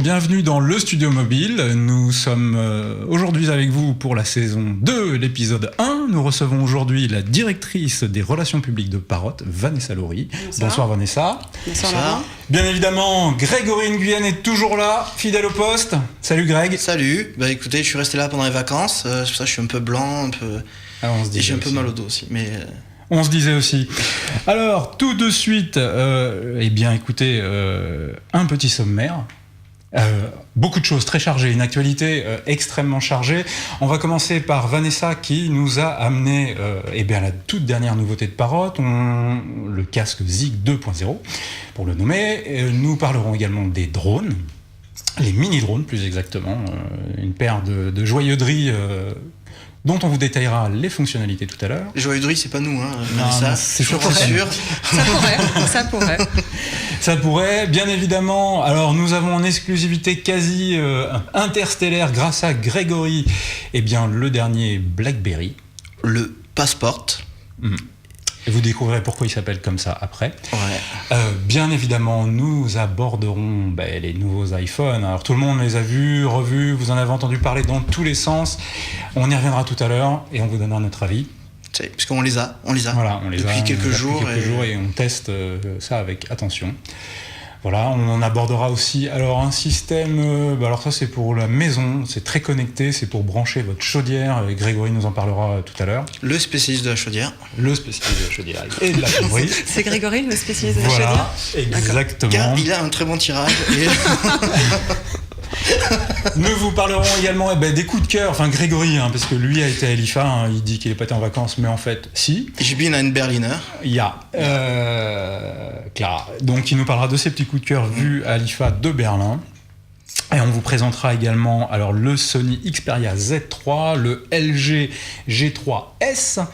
bienvenue dans le Studio Mobile. Nous sommes aujourd'hui avec vous pour la saison 2, l'épisode 1. Nous recevons aujourd'hui la directrice des relations publiques de Parrot, Vanessa Laurie. Bonsoir Vanessa. Bonsoir Laurent. Bien évidemment, Grégory Nguyen est toujours là, fidèle au poste. Salut Greg. Salut, écoutez, je suis resté là pendant les vacances, c'est pour ça que je suis un peu blanc, et j'ai un peu mal au dos aussi, mais... On se disait aussi. Alors, tout de suite, écoutez, un petit sommaire. Beaucoup de choses très chargées, une actualité extrêmement chargée. On va commencer par Vanessa qui nous a amené la toute dernière nouveauté de Parrot, le casque ZIG 2.0 pour le nommer. Nous parlerons également des drones, les mini-drones plus exactement, une paire de joyauderies dont on vous détaillera les fonctionnalités tout à l'heure. Les joyauderies, c'est pas nous, hein. Non, ça, c'est sûr. Ça pourrait, bien évidemment. Alors, nous avons en exclusivité quasi interstellaire, grâce à Grégory, le dernier BlackBerry. Le Passport. Et vous découvrirez pourquoi il s'appelle comme ça après. Ouais. Bien évidemment, nous aborderons les nouveaux iPhones. Alors tout le monde les a vus, revus, vous en avez entendu parler dans tous les sens. On y reviendra tout à l'heure et on vous donnera notre avis. Parce qu'on les a. Voilà, on les depuis a quelques jours et on teste ça avec attention. Voilà, on abordera aussi un système, alors ça c'est pour la maison, c'est très connecté, c'est pour brancher votre chaudière, et Grégory nous en parlera tout à l'heure. Le spécialiste de la chaudière. Le spécialiste de la chaudière et de la plomberie. C'est Grégory le spécialiste de la chaudière. Exactement. Car il a un très bon tirage. Nous vous parlerons également des coups de cœur, Grégory, parce que lui a été à l'IFA, il dit qu'il n'est pas été en vacances, mais en fait, si. Ich bin ein Berliner. Il y a Clara, donc il nous parlera de ses petits coups de cœur vus à l'IFA de Berlin. Et on vous présentera également le Sony Xperia Z3, le LG G3S,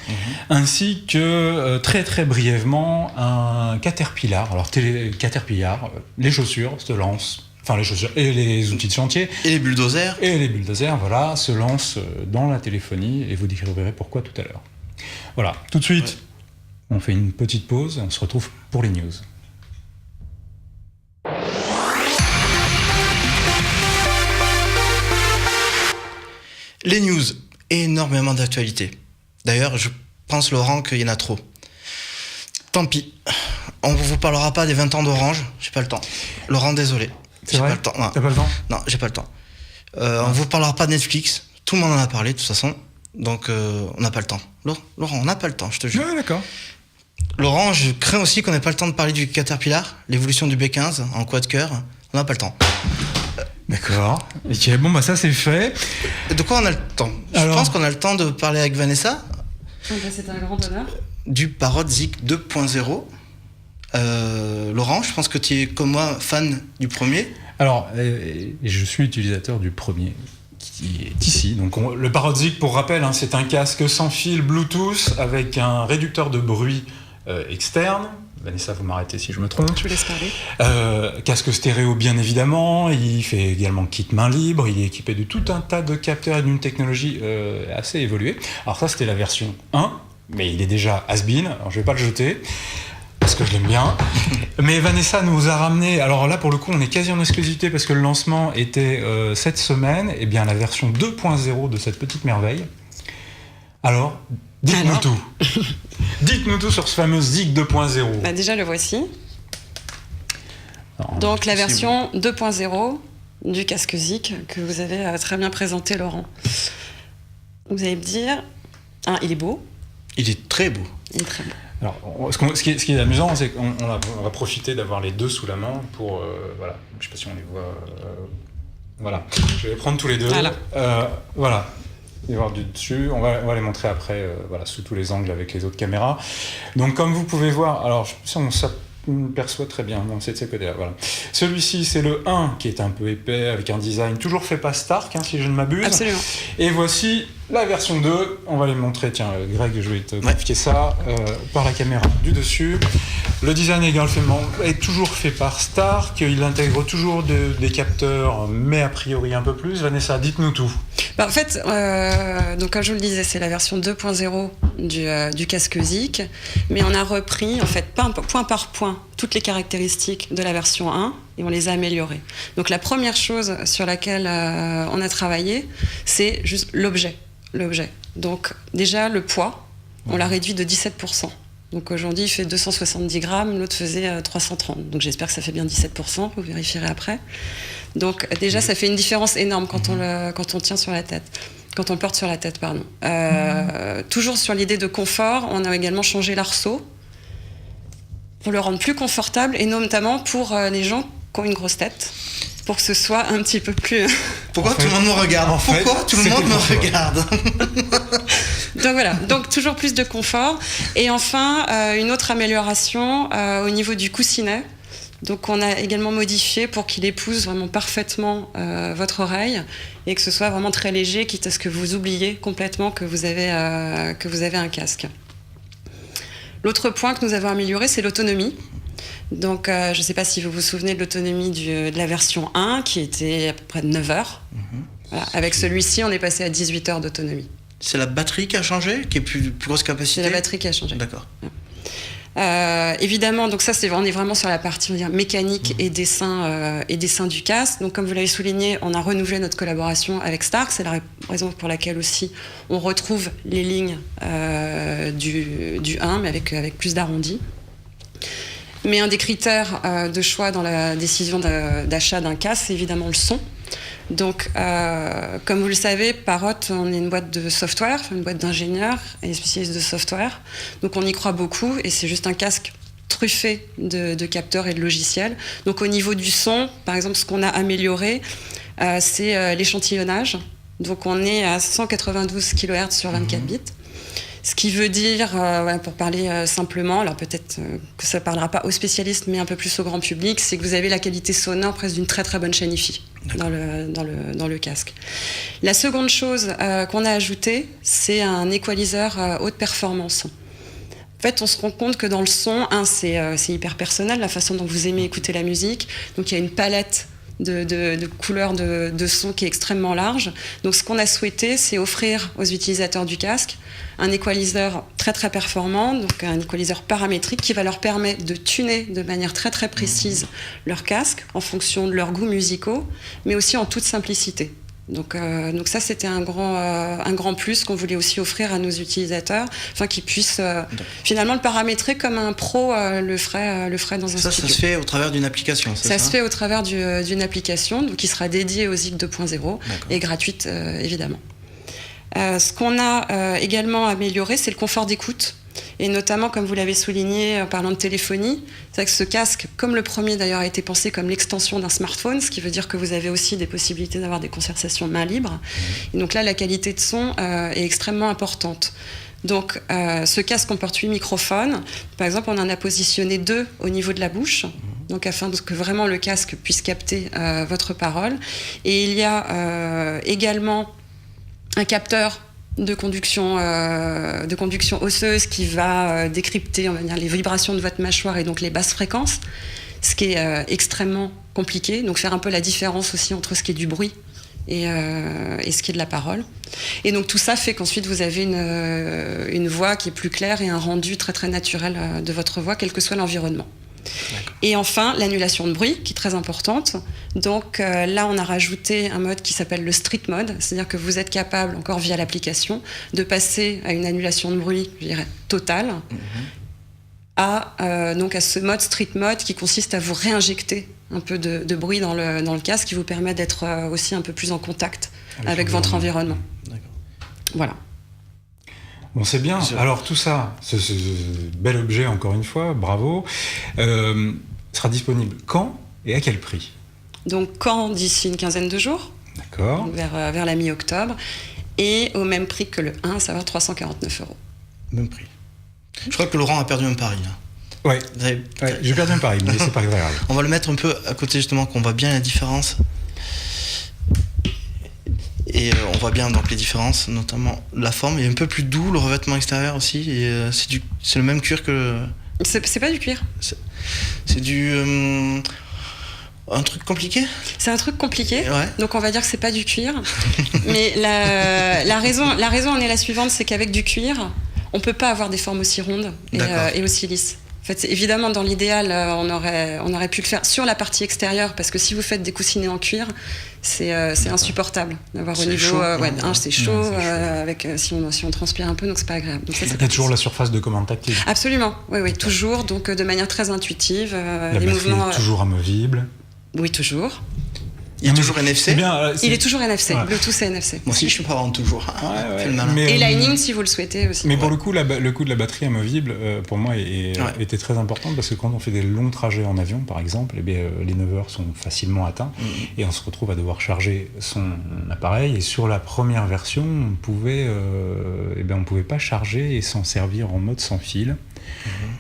ainsi que très très brièvement un Caterpillar. Alors Caterpillar, les chaussures se lancent. Les chaussures et les outils de chantier. Et les bulldozers. Se lancent dans la téléphonie et vous découvrirez pourquoi tout à l'heure. Voilà, tout de suite, on fait une petite pause et on se retrouve pour les news. Les news, énormément d'actualités. D'ailleurs, je pense, Laurent, qu'il y en a trop. Tant pis. On ne vous parlera pas des 20 ans d'Orange, j'ai pas le temps. Laurent, désolé. C'est vrai ? T'as pas le temps ? Non, j'ai pas le temps. On vous parlera pas de Netflix. Tout le monde en a parlé de toute façon. Donc on n'a pas le temps. Laurent, on n'a pas le temps, je te jure. Ouais, d'accord. Laurent, je crains aussi qu'on n'ait pas le temps de parler du Caterpillar, l'évolution du B15 en quad-cœur. On n'a pas le temps. D'accord. Ok, ça c'est fait. De quoi on a le temps ? Je pense qu'on a le temps de parler avec Vanessa. C'est un grand honneur. Du Parrot ZIG 2.0. Laurent, je pense que tu es comme moi fan du premier. Alors, je suis utilisateur du premier qui est ici. Donc, le Parrot ZIG, pour rappel, c'est un casque sans fil Bluetooth avec un réducteur de bruit externe. Vanessa, vous m'arrêtez si je me trompe. Je vous laisse parler. Casque stéréo, bien évidemment. Il fait également kit main libre. Il est équipé de tout un tas de capteurs et d'une technologie assez évoluée. Alors ça, c'était la version 1, mais il est déjà has-been. Alors, je ne vais pas le jeter, parce que je l'aime bien. Mais Vanessa nous a ramené, alors là pour le coup on est quasi en exclusivité parce que le lancement était cette semaine, la version 2.0 de cette petite merveille. Alors, dites-nous tout. Dites-nous tout sur ce fameux ZIG 2.0. Déjà le voici. Donc la version 2.0 du casque ZIG que vous avez très bien présenté, Laurent. Vous allez me dire, il est beau. Il est très beau. Il est très beau. Alors, ce qui est amusant, c'est qu'on va profiter d'avoir les deux sous la main pour... voilà, je sais pas si on les voit... voilà, je vais les prendre tous les deux. Voilà. Les voir du dessus. On va les montrer après, sous tous les angles avec les autres caméras. Donc, comme vous pouvez voir, alors, je sais pas si on perçoit très bien. Non, c'est de ce côté-là, voilà. Celui-ci, c'est le 1, qui est un peu épais, avec un design toujours fait pas Stark, si je ne m'abuse. Absolument. Et voici la version 2. On va les montrer. Tiens, Greg, je vais te confier ça par la caméra du dessus. Le design également est toujours fait par Stark. Il intègre toujours des capteurs, mais a priori un peu plus. Vanessa, dites-nous tout. En fait, donc comme je vous le disais, c'est la version 2.0 du casque Zik, mais on a repris en fait point par point toutes les caractéristiques de la version 1 et on les a améliorées. Donc la première chose sur laquelle on a travaillé, c'est juste l'objet. Donc déjà le poids, on l'a réduit de 17%. Donc aujourd'hui, il fait 270 grammes, l'autre faisait 330. Donc j'espère que ça fait bien 17%, vous vérifierez après. Donc déjà, ça fait une différence énorme quand on tient sur la tête. Quand on le porte sur la tête, pardon. Toujours sur l'idée de confort, on a également changé l'arceau pour le rendre plus confortable et notamment pour les gens qui ont une grosse tête, pour que ce soit un petit peu plus... Pourquoi tout le monde me regarde ? Pourquoi tout le monde me regarde ? Donc voilà, donc toujours plus de confort. Et enfin, une autre amélioration au niveau du coussinet. Donc on a également modifié pour qu'il épouse vraiment parfaitement votre oreille et que ce soit vraiment très léger, quitte à ce que vous oubliez complètement que vous avez un casque. L'autre point que nous avons amélioré, c'est l'autonomie. Donc je ne sais pas si vous vous souvenez de l'autonomie de la version 1 qui était à peu près de 9 heures. Voilà. Avec celui-ci, on est passé à 18 heures d'autonomie. C'est la batterie qui a changé, qui est plus grosse capacité ? C'est la batterie qui a changé. D'accord. Évidemment, donc ça, on est vraiment sur la partie, on va dire, mécanique et dessin du casque. Donc, comme vous l'avez souligné, on a renouvelé notre collaboration avec Stark. C'est la raison pour laquelle aussi on retrouve les lignes du 1, mais avec plus d'arrondis. Mais un des critères de choix dans la décision d'achat d'un casque, c'est évidemment le son. Donc, comme vous le savez, Parrot, on est une boîte de software, une boîte d'ingénieurs et spécialistes de software. Donc, on y croit beaucoup et c'est juste un casque truffé de capteurs et de logiciels. Donc, au niveau du son, par exemple, ce qu'on a amélioré, c'est l'échantillonnage. Donc, on est à 192 kHz sur 24 bits. Ce qui veut dire, pour parler simplement, alors peut-être que ça ne parlera pas aux spécialistes, mais un peu plus au grand public, c'est que vous avez la qualité sonore presque d'une très très bonne chaîne hi-fi dans le casque. La seconde chose qu'on a ajoutée, c'est un equalizer haute performance. En fait, on se rend compte que dans le son, c'est hyper personnel, la façon dont vous aimez écouter la musique. Donc il y a une palette de couleurs de son qui est extrêmement large. Donc ce qu'on a souhaité, c'est offrir aux utilisateurs du casque un equalizer très très performant, donc un equalizer paramétrique qui va leur permettre de tuner de manière très très précise leur casque en fonction de leurs goûts musicaux, mais aussi en toute simplicité. Donc ça, c'était un grand plus qu'on voulait aussi offrir à nos utilisateurs, afin qu'ils puissent finalement le paramétrer comme un pro le ferait dans un studio. Ça se fait au travers d'une application, c'est ça ? Ça se fait au travers d'une application donc qui sera dédiée aux Zik 2.0 et gratuite évidemment. Ce qu'on a également amélioré, c'est le confort d'écoute. Et notamment, comme vous l'avez souligné en parlant de téléphonie, c'est vrai que ce casque, comme le premier d'ailleurs, a été pensé comme l'extension d'un smartphone, ce qui veut dire que vous avez aussi des possibilités d'avoir des conversations main libre. Et donc là, la qualité de son est extrêmement importante. Donc ce casque comporte 8 microphones. Par exemple, on en a positionné 2 au niveau de la bouche, donc afin que vraiment le casque puisse capter votre parole. Et il y a également un capteur de conduction osseuse qui va décrypter, on va dire, les vibrations de votre mâchoire et donc les basses fréquences, ce qui est extrêmement compliqué. Donc faire un peu la différence aussi entre ce qui est du bruit et ce qui est de la parole. Et donc tout ça fait qu'ensuite vous avez une voix qui est plus claire et un rendu très très naturel de votre voix, quel que soit l'environnement. D'accord. Et enfin, l'annulation de bruit, qui est très importante. Donc là, on a rajouté un mode qui s'appelle le street mode, c'est-à-dire que vous êtes capable, encore via l'application, de passer à une annulation de bruit, je dirais, totale, à ce mode street mode qui consiste à vous réinjecter un peu de bruit dans le casque, qui vous permet d'être aussi un peu plus en contact avec votre environnement. D'accord. Voilà. Bon, c'est bien. Alors tout ça, ce bel objet, encore une fois, bravo, sera disponible quand et à quel prix ? Donc quand d'ici une quinzaine de jours. D'accord. Vers la mi-octobre. Et au même prix que le 1, à savoir 349 €. Même prix. Je crois que Laurent a perdu un pari, là. Ouais, j'ai perdu un pari, mais c'est pas grave. On va le mettre un peu à côté, justement, qu'on voit bien la différence. Et on voit bien donc les différences, notamment la forme. Il est un peu plus doux, le revêtement extérieur aussi. Et c'est le même cuir que... C'est pas du cuir. C'est du... Un truc compliqué ? C'est un truc compliqué, Ouais. donc on va dire que c'est pas du cuir. Mais la raison en est la suivante, c'est qu'avec du cuir, on peut pas avoir des formes aussi rondes et aussi lisses. En fait, évidemment, dans l'idéal, on aurait pu le faire sur la partie extérieure, parce que si vous faites des coussinets en cuir, c'est insupportable d'avoir au C'est niveau. chaud, C'est chaud, avec si on transpire un peu, donc c'est pas agréable. Donc ça, Il y a toujours la surface de commande tactile. Absolument, oui, toujours, donc de manière très intuitive. La les batterie mouvements. est toujours amovible. Oui, toujours. Il est toujours NFC ? Il est toujours NFC, Ouais. Bluetooth et NFC. Moi aussi, je suis pas vraiment toujours. Ouais, Fais le malin. mais, Et Lightning si vous le souhaitez aussi. Mais pour le coup, le coût de la batterie amovible, pour moi, était très important parce que quand on fait des longs trajets en avion, par exemple, eh bien, les 9 heures sont facilement atteints et on se retrouve à devoir charger son appareil. Et sur la première version, on pouvait pas charger et s'en servir en mode sans fil,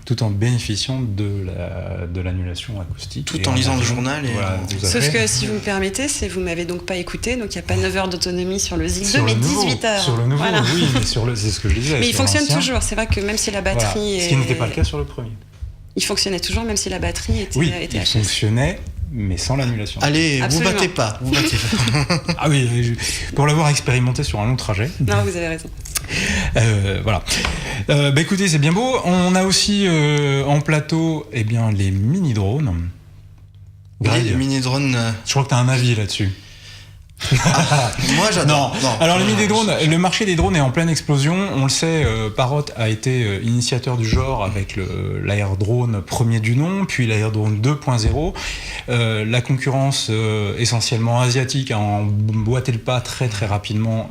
tout en bénéficiant de l'annulation acoustique. Tout en lisant le journal. Sauf que si vous me permettez, vous m'avez donc pas écouté, donc il n'y a pas 9 heures d'autonomie sur le Zig 2, mais 18 heures. Sur le nouveau, Voilà. oui, mais c'est ce que je disais. Mais il sur fonctionne l'ancien, toujours, c'est vrai que même si la batterie voilà. Ce qui n'était pas le cas sur le premier. Il fonctionnait toujours, même si la batterie était il HS. fonctionnait, mais sans l'annulation. Allez, Absolument. vous battez pas. Ah oui, pour l'avoir expérimenté sur un long trajet. Non, vous avez raison. Voilà. Écoutez, c'est bien beau. On a aussi en plateau les mini-drones. Oui, les mini-drones. Je crois que tu as un avis là-dessus. Moi, j'adore. Non. Alors, le marché des drones est en pleine explosion. On le sait, Parrot a été initiateur du genre avec l'Air-Drone premier du nom, puis l'Air-Drone 2.0. La concurrence essentiellement asiatique a emboîté le pas très très rapidement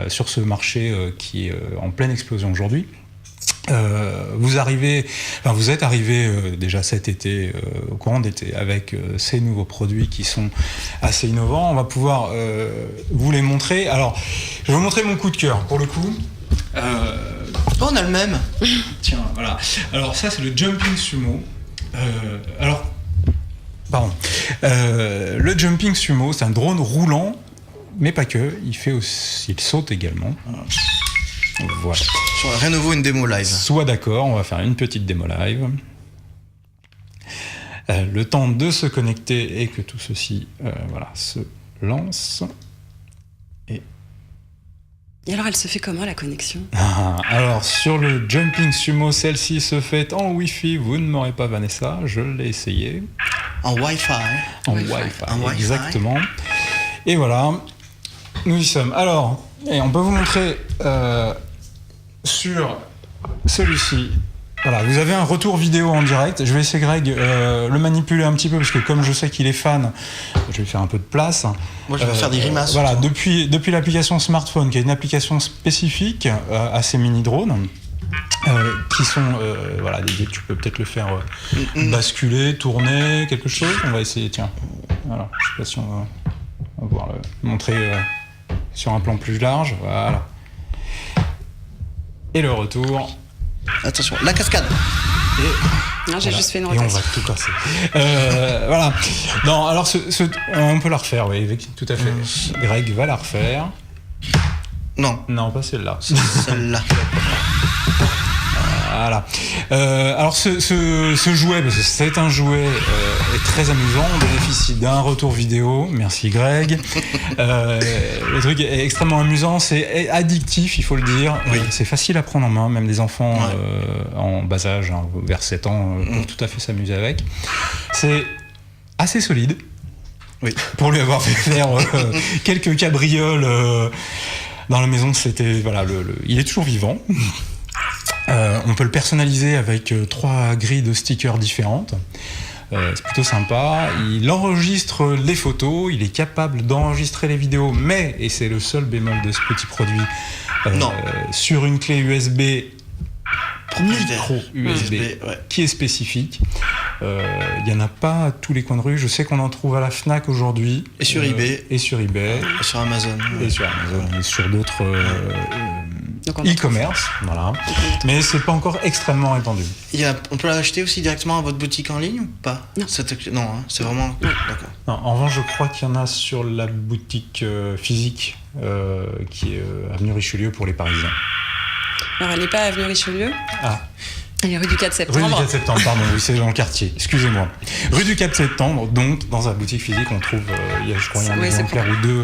sur ce marché qui est en pleine explosion aujourd'hui. Vous êtes arrivé déjà cet été, au courant d'été, avec ces nouveaux produits qui sont assez innovants. On va pouvoir vous les montrer. Alors, je vais vous montrer mon coup de cœur pour le coup. On a le même. Tiens, voilà. Alors ça, c'est le Jumping Sumo. Le Jumping Sumo, c'est un drone roulant, mais pas que. Il saute également. Voilà. Sur la Renovo, une démo live. Sois d'accord, on va faire une petite démo live. Le temps de se connecter et que tout ceci se lance. Et alors, elle se fait comment, la connexion ? Alors, sur le Jumping Sumo, celle-ci se fait en Wi-Fi. Vous ne m'aurez pas, Vanessa, je l'ai essayé. En Wi-Fi. En Wi-Fi, exactement. Et voilà, nous y sommes. Alors, on peut vous montrer sur celui-ci. Voilà, vous avez un retour vidéo en direct. Je vais essayer, Greg, le manipuler un petit peu parce que comme je sais qu'il est fan, je vais faire un peu de place. Moi, je vais faire des grimaces. Voilà, depuis l'application smartphone, qui est une application spécifique à ces mini-drones, qui sont, tu peux peut-être le faire basculer, tourner, quelque chose. On va essayer, tiens. Voilà, je sais pas si on va pouvoir le montrer sur un plan plus large. Voilà. Et le retour. Attention, la cascade. Non, j'ai juste fait une Et on rotation. va tout casser. Voilà. Non, alors on peut la refaire, oui, tout à fait. Greg va la refaire. Non, pas celle-là. Celle-là. Voilà. Alors ce jouet, parce que c'est un jouet est très amusant, on bénéficie d'un retour vidéo, merci Greg. Le truc est extrêmement amusant, c'est addictif, il faut le dire. Oui. C'est facile à prendre en main, même des enfants en bas âge, vers 7 ans, peuvent tout à fait s'amuser avec. C'est assez solide. Oui. Pour lui avoir fait faire quelques cabrioles dans la maison, c'était il est toujours vivant. On peut le personnaliser avec 3 grilles de stickers différentes. C'est plutôt sympa. Il enregistre les photos, il est capable d'enregistrer les vidéos, mais, et c'est le seul bémol de ce petit produit, sur une clé USB micro USB qui est spécifique. Il n'y en a pas à tous les coins de rue. Je sais qu'on en trouve à la Fnac aujourd'hui. Et sur eBay. Et sur eBay. Et sur Amazon. Et sur Amazon. Et sur d'autres e-commerce. Voilà. Mais c'est pas encore extrêmement répandu. On peut l'acheter aussi directement à votre boutique en ligne ou pas ? Non. Non, c'est vraiment... D'accord. Non, en revanche, je crois qu'il y en a sur la boutique physique qui est avenue Richelieu pour les Parisiens. Alors, elle n'est pas à avenue Richelieu. Ah. Et rue du 4 septembre. Rue du 4 septembre, pardon, oui, c'est dans le quartier, excusez-moi. Rue du 4 septembre, donc, dans un boutique physique, on trouve, je crois, un exemplaire ou deux,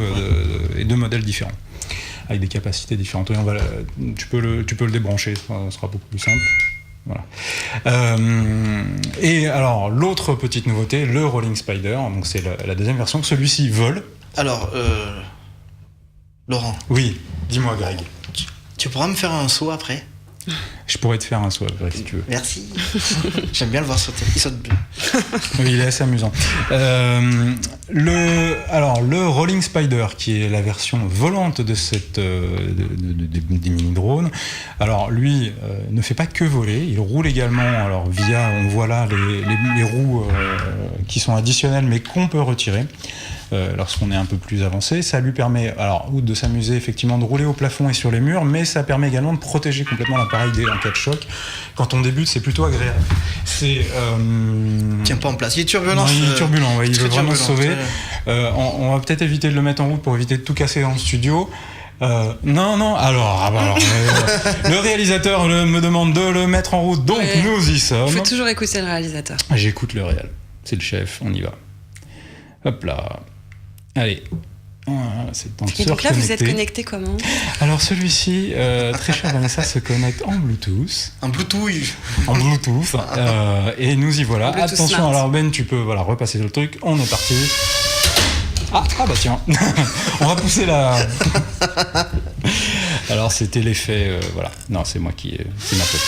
et deux modèles différents, avec des capacités différentes. Et tu peux le débrancher, ça sera beaucoup plus simple. Voilà. Et alors, l'autre petite nouveauté, le Rolling Spider, donc c'est la deuxième version, celui-ci vole. Alors, Laurent. Oui, dis-moi Greg. Tu pourras me faire un saut après ? Je pourrais te faire un saut après si tu veux. Merci. J'aime bien le voir sauter. Il saute bien. Oui, il est assez amusant. Le Rolling Spider, qui est la version volante de des mini-drones, alors lui ne fait pas que voler, il roule également, alors on voit là les roues qui sont additionnelles mais qu'on peut retirer. Lorsqu'on est un peu plus avancé, ça lui permet, outre de s'amuser effectivement de rouler au plafond et sur les murs, mais ça permet également de protéger complètement l'appareil en cas de choc. Quand on débute, c'est plutôt agréable. Tient pas en place. Il est turbulent. Non, il est turbulent. Ouais, il veut vraiment se sauver. On va peut-être éviter de le mettre en route pour éviter de tout casser dans le studio. Non. Alors, le réalisateur me demande de le mettre en route, donc ouais. Nous y sommes. Il faut toujours écouter le réalisateur. J'écoute le réal. C'est le chef. On y va. Hop là. Allez. C'est temps de se reconnecter. Et donc là, vous êtes connecté comment ? Alors celui-ci, très cher Vanessa, se connecte en Bluetooth. En Bluetooth. En Bluetooth. Et nous y voilà. Bluetooth Attention, smart. alors Ben, tu peux repasser le truc. On est parti. Ah bah tiens. On va pousser la... Alors c'était l'effet... voilà. Non, c'est moi c'est ma faute.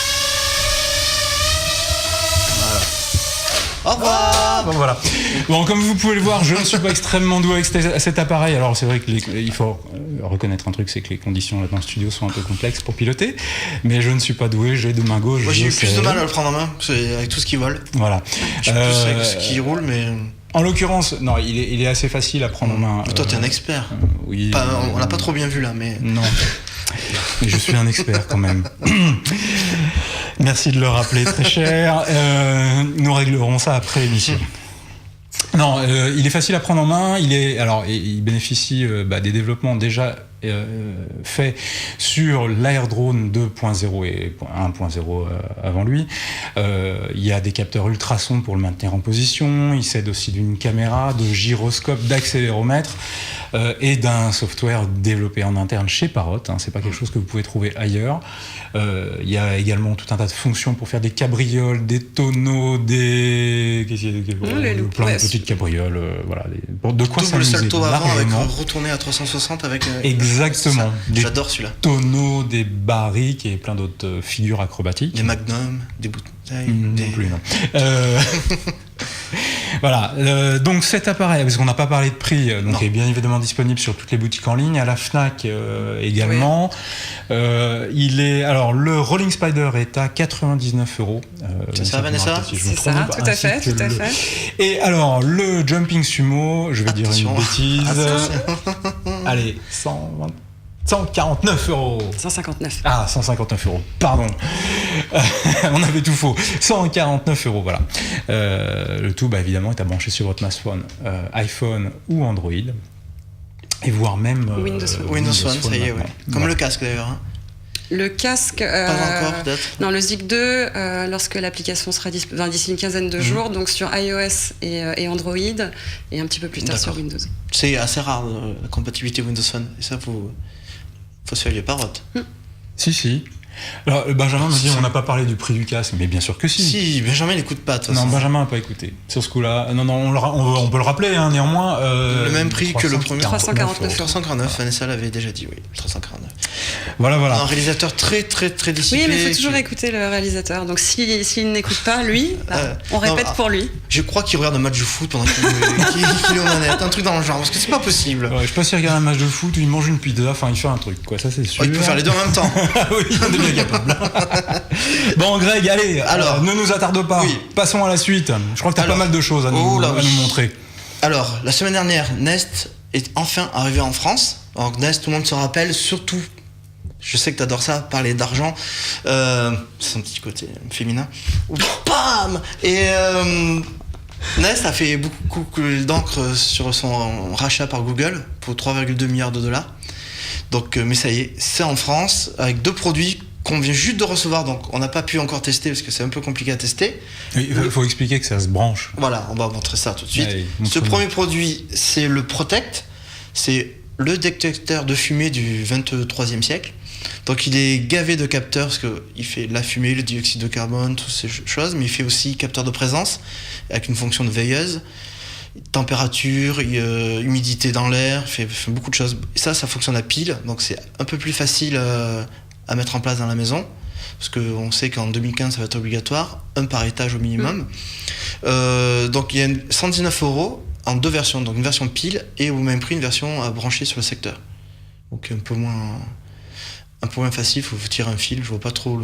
Au revoir. Bon, voilà. Bon, comme vous pouvez le voir, je ne suis pas extrêmement doué avec cet appareil. Alors c'est vrai qu'il faut reconnaître un truc, c'est que les conditions là dans le studio sont un peu complexes pour piloter. Mais je ne suis pas doué, j'ai de main gauche. Moi j'ai eu plus de mal à le prendre en main, avec tout ce qui vole. Voilà. Je suis plus avec ce qui roule, mais... En l'occurrence, non, il est assez facile à prendre en main. Toi t'es un expert. Oui. On l'a pas trop bien vu là, mais... Non. Mais je suis un expert quand même. Merci de le rappeler, très cher. Nous réglerons ça après l'émission. Non, il est facile à prendre en main. Il bénéficie des développements déjà faits sur l'AirDrone 2.0 et 1.0 avant lui. Il y a des capteurs ultrasons pour le maintenir en position. Il s'aide aussi d'une caméra, de gyroscope, d'accéléromètre et d'un software développé en interne chez Parrot. C'est pas quelque chose que vous pouvez trouver ailleurs. Il y a également tout un tas de fonctions pour faire des cabrioles, des tonneaux, plein de petites cabrioles. Voilà, de quoi double s'amuser salto avant avec largement. retourner à 360 avec... Exactement. J'adore celui-là. Tonneaux, des barriques et plein d'autres figures acrobatiques. Des magnums, des bouteilles... Non plus, non. Voilà, donc cet appareil, parce qu'on n'a pas parlé de prix, donc est bien évidemment disponible sur toutes les boutiques en ligne, à la Fnac également. Oui. Le Rolling Spider est à 99€. C'est ça, Vanessa ? Si c'est ça, tout à fait. Et alors, le Jumping Sumo, je vais dire une bêtise. Allez, 149€. 159. Ah, 159€, pardon. On avait tout faux. 149€, voilà. Le tout, évidemment, est à brancher sur votre smartphone, iPhone ou Android. Et voire même... Windows Phone, ça y est, ouais. Comme le casque, d'ailleurs. Hein. Le casque... Pas encore, peut-être. Non, le Zik 2, lorsque l'application sera d'ici une quinzaine de jours, donc sur iOS et Android, et un petit peu plus tard sur Windows. C'est assez rare, la compatibilité Windows Phone. Et ça, faut se faire Parrot. Si. Alors, Benjamin me dit on n'a pas parlé du prix du casque, mais bien sûr que si. Si, Benjamin n'écoute pas. Non, Benjamin n'a pas écouté. Sur ce coup-là, non, on peut le rappeler, néanmoins. Le même prix que le premier. 349€. 349, Vanessa l'avait déjà dit, oui. 349. Voilà. Un réalisateur très, très, très discipliné. Oui, mais il faut toujours écouter le réalisateur. Donc s'il n'écoute pas, lui, on répète pour lui. Je crois qu'il regarde un match de foot pendant qu'il est aux manettes. Un truc dans le genre, parce que c'est pas possible. Ouais, je sais pas s'il regarde un match de foot ou il mange une pizza, enfin il fait un truc, quoi. Ça c'est sûr. Il peut faire les deux en même temps. Oui, on est bien capable. Bon, Greg, allez, alors, ne nous attarde pas. Oui. Passons à la suite. Je crois que tu as pas mal de choses à nous montrer. Alors, la semaine dernière, Nest est enfin arrivé en France. Alors, Nest, tout le monde se rappelle, surtout, je sais que tu adores ça, parler d'argent. C'est son petit côté féminin. Bam ! Et Nest a fait beaucoup d'encre sur son rachat par Google pour 3,2 milliards de dollars. Donc, mais ça y est, c'est en France avec deux produits qu'on vient juste de recevoir, donc on n'a pas pu encore tester parce que c'est un peu compliqué à tester. Il faut expliquer que ça se branche. Voilà, on va montrer ça tout de suite. Allez, Ce premier produit, c'est le Protect. C'est le détecteur de fumée du 23e siècle. Donc il est gavé de capteurs parce qu'il fait la fumée, le dioxyde de carbone, toutes ces choses, mais il fait aussi capteur de présence avec une fonction de veilleuse, température, humidité dans l'air, il fait beaucoup de choses. Et ça fonctionne à pile, donc c'est un peu plus facile à mettre en place dans la maison, parce qu'on sait qu'en 2015 ça va être obligatoire, un par étage au minimum. Donc il y a 119 € en 2 versions, donc une version pile et au même prix une version à brancher sur le secteur. Donc un peu moins facile, il faut tirer un fil, je vois pas trop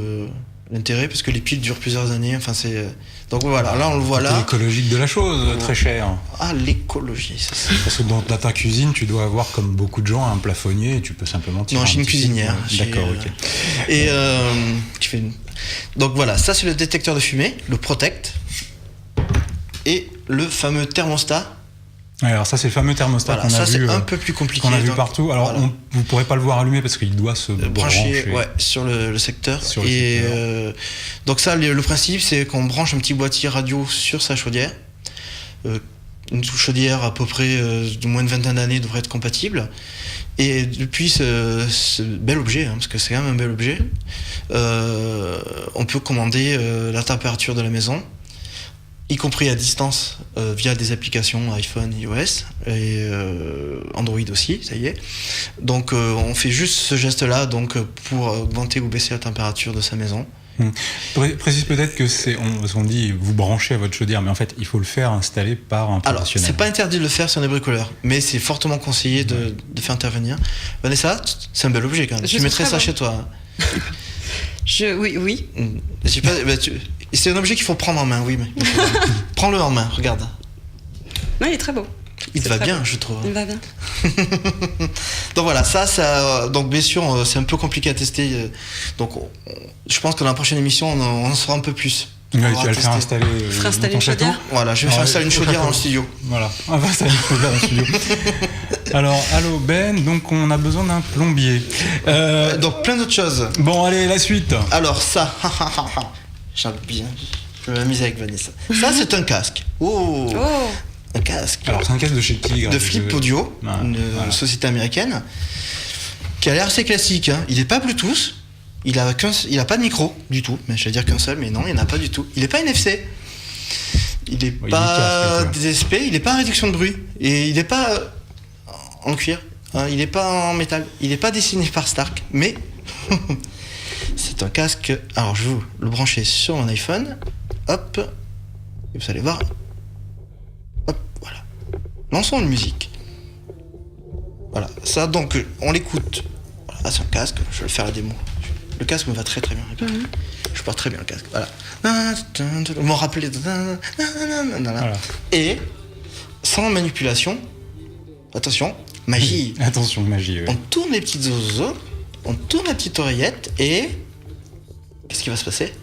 l'intérêt parce que les piles durent plusieurs années, enfin c'est... Donc voilà, là on le voit là. C'est l'écologique de la chose, très cher. Ah, l'écologie, ça c'est... Parce que dans ta cuisine, tu dois avoir comme beaucoup de gens un plafonnier et tu peux simplement tirer. Non, j'ai une cuisinière. D'accord, ok. Et donc voilà, ça c'est le détecteur de fumée, le Protect, et le fameux thermostat. Alors ça c'est le fameux thermostat Voilà, qu'on a ça vu, c'est un peu plus compliqué. qu'on a vu donc, partout. Alors voilà. vous pourrez pas le voir allumer parce qu'il doit se brancher. Ouais, sur le secteur. Sur le et secteur. Donc ça, le principe, c'est qu'on branche un petit boîtier radio sur sa chaudière. Une chaudière à peu près de moins de vingtaine d'années devrait être compatible. Et depuis ce bel objet, hein, parce que c'est quand même un bel objet, on peut commander la température de la maison, y compris à distance via des applications iPhone, iOS et Android aussi, ça y est. Donc on fait juste ce geste-là donc pour augmenter ou baisser la température de sa maison. Précise peut-être que on dit vous branchez à votre chaudière, mais en fait il faut le faire installer par un professionnel. Alors c'est pas interdit de le faire si on est bricoleur, mais c'est fortement conseillé de faire intervenir. Vanessa, c'est un bel objet quand même. Tu mettrais ça chez toi? Oui. Je sais pas, c'est un objet qu'il faut prendre en main, oui. Mais prends-le en main, regarde. Non, il est très beau. Il te va bien, je trouve. Il va bien. Donc voilà, ça, donc bien sûr, c'est un peu compliqué à tester. Donc je pense que dans la prochaine émission, on en saura un peu plus. Ouais, tu vas le faire installer. Installer une chaudière. Voilà, je vais faire installer une chaudière dans le studio. Voilà, on va installer une chaudière dans le studio. Alors, allô Ben, donc on a besoin d'un plombier. Donc plein d'autres choses. Bon, allez, la suite. Alors ça, j'aime bien. Je vais m'amuser avec Vanessa. Ça, c'est un casque. Oh. Un casque. Alors, c'est un casque de chez qui? De Flip Audio, une société américaine, qui a l'air assez classique. Hein. Il n'est pas Bluetooth. Il a pas de micro du tout, mais je vais dire qu'un seul, mais non, il n'y en a pas du tout. Il n'est pas NFC, il n'est pas DSP, il n'est pas en réduction de bruit, et il n'est pas en cuir, hein, il n'est pas en métal, il n'est pas dessiné par Stark, mais c'est un casque. Alors je vais le brancher sur mon iPhone, hop, et vous allez voir, hop, voilà. Lançons une musique. Voilà, ça donc on l'écoute. Voilà, c'est un casque, je vais le faire la démo. Le casque me va très très bien. Je porte très bien le casque. Voilà. Vous m'en rappelez. Voilà. Et sans manipulation, attention, magie. Attention, magie. On tourne les petites oiseaux, on tourne la petite oreillette et qu'est-ce qui va se passer?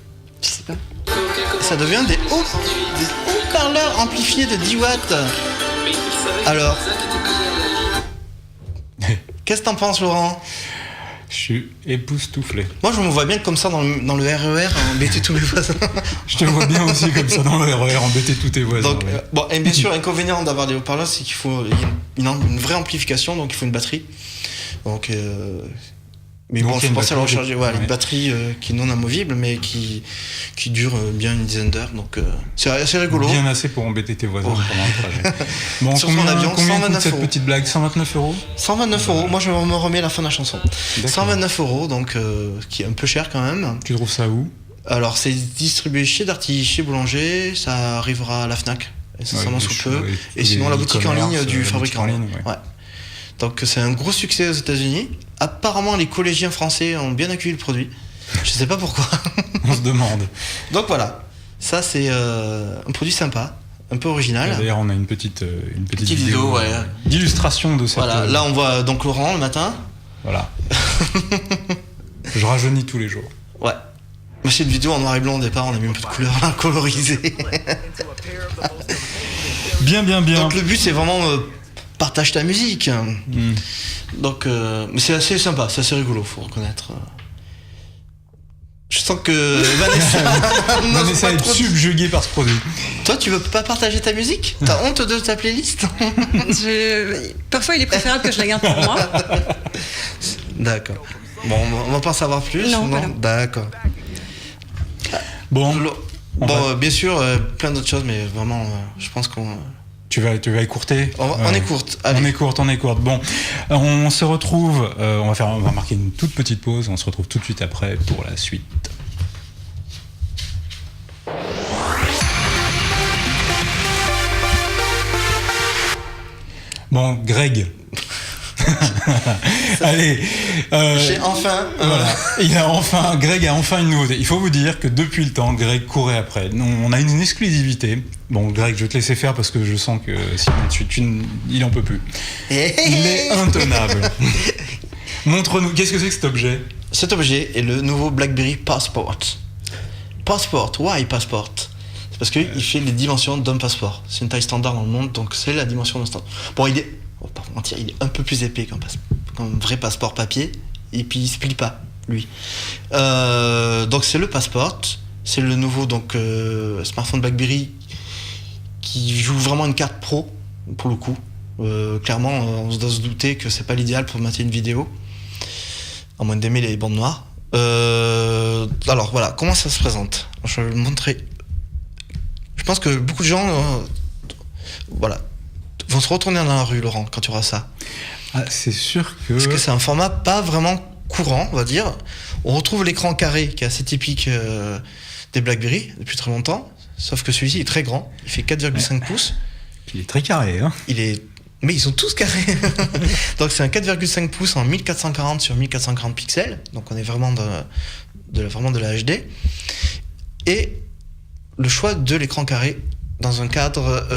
Je sais pas. Ça devient des haut-parleurs amplifiés de 10 watts. Alors, qu'est-ce que t'en penses, Laurent? Je suis époustouflé. Moi, je me vois bien comme ça dans le RER, embêter tous mes voisins. Je te vois bien aussi comme ça dans le RER, embêter tous tes voisins. Donc, bon, et bien sûr, l'inconvénient d'avoir des haut-parleurs, c'est qu'il faut une vraie amplification, donc il faut une batterie. Donc, mais donc bon, je pensais à le recharger. Ouais. Une batterie qui est non amovible, mais qui dure bien une dizaine d'heures. Donc, c'est assez rigolo. Bien assez pour embêter tes voisins pendant le trajet. Bon, sur son avion, combien 129 coûte cette €. petite blague? 129 €? 129 €. Moi, je me remets à la fin de la chanson. D'accord. 129 €, donc qui est un peu cher quand même. Tu trouves ça où? Alors, c'est distribué chez Darty, chez Boulanger. Ça arrivera à la Fnac, essentiellement sous peu. Et sinon, la boutique en ligne du fabricant. Ouais. Donc, c'est un gros succès aux États-Unis. Apparemment, les collégiens français ont bien accueilli le produit. Je sais pas pourquoi. On se demande. Donc voilà, ça c'est un produit sympa, un peu original. D'ailleurs, on a une petite vidéo d'illustration de cette. Voilà, là on voit donc Laurent le matin. Voilà. Je rajeunis tous les jours. Ouais. Moi, c'est une vidéo en noir et blanc au départ, on a mis un peu de couleur là, colorisée. Bien. Donc le but c'est vraiment partage ta musique. Donc, mais c'est assez sympa, c'est assez rigolo, faut reconnaître. sens que Vanessa Vanessa est subjuguée par ce produit. Toi, tu veux pas partager ta musique? T'as honte de ta playlist? Parfois, il est préférable que je la garde pour moi. D'accord. Bon, on va pas en savoir plus. Non, voilà. D'accord. Bon, Bien sûr, plein d'autres choses, mais vraiment, je pense qu'on... tu vas écourter. On écourte. Allez. On écourte. Bon, on se retrouve. On va marquer une toute petite pause. On se retrouve tout de suite après pour la suite. Bon, Greg. Allez. J'ai enfin. Voilà. Greg a enfin une nouveauté. Il faut vous dire que depuis le temps, Greg courait après. On a une exclusivité. Bon, Greg, je vais te laisser faire parce que je sens que sinon il en peut plus. Il est intenable. Montre-nous, qu'est-ce que c'est que cet objet? Cet objet est le nouveau BlackBerry Passport. Passport, why Passport? C'est parce qu'il fait les dimensions d'un passeport. C'est une taille standard dans le monde, donc c'est la dimension d'un standard. Bon, il est un peu plus épais qu'un vrai passeport papier, et puis il se plie pas, lui. Donc c'est le Passport, c'est le nouveau smartphone BlackBerry qui joue vraiment une carte pro, pour le coup. Clairement, on doit se douter que c'est pas l'idéal pour mater une vidéo, à moins d'aimer les bandes noires. Alors voilà, comment ça se présente? Je vais le montrer. Je pense que beaucoup de gens vont se retourner dans la rue, Laurent, quand tu auras ça. Ah, c'est sûr que... Parce que c'est un format pas vraiment courant, on va dire. On retrouve l'écran carré, qui est assez typique des BlackBerry depuis très longtemps, sauf que celui-ci est très grand, il fait 4,5 pouces. Il est très carré, hein. Mais ils sont tous carrés. Donc c'est un 4,5 pouces en 1440 sur 1440 pixels, donc on est vraiment de la HD. Et le choix de l'écran carré dans un cadre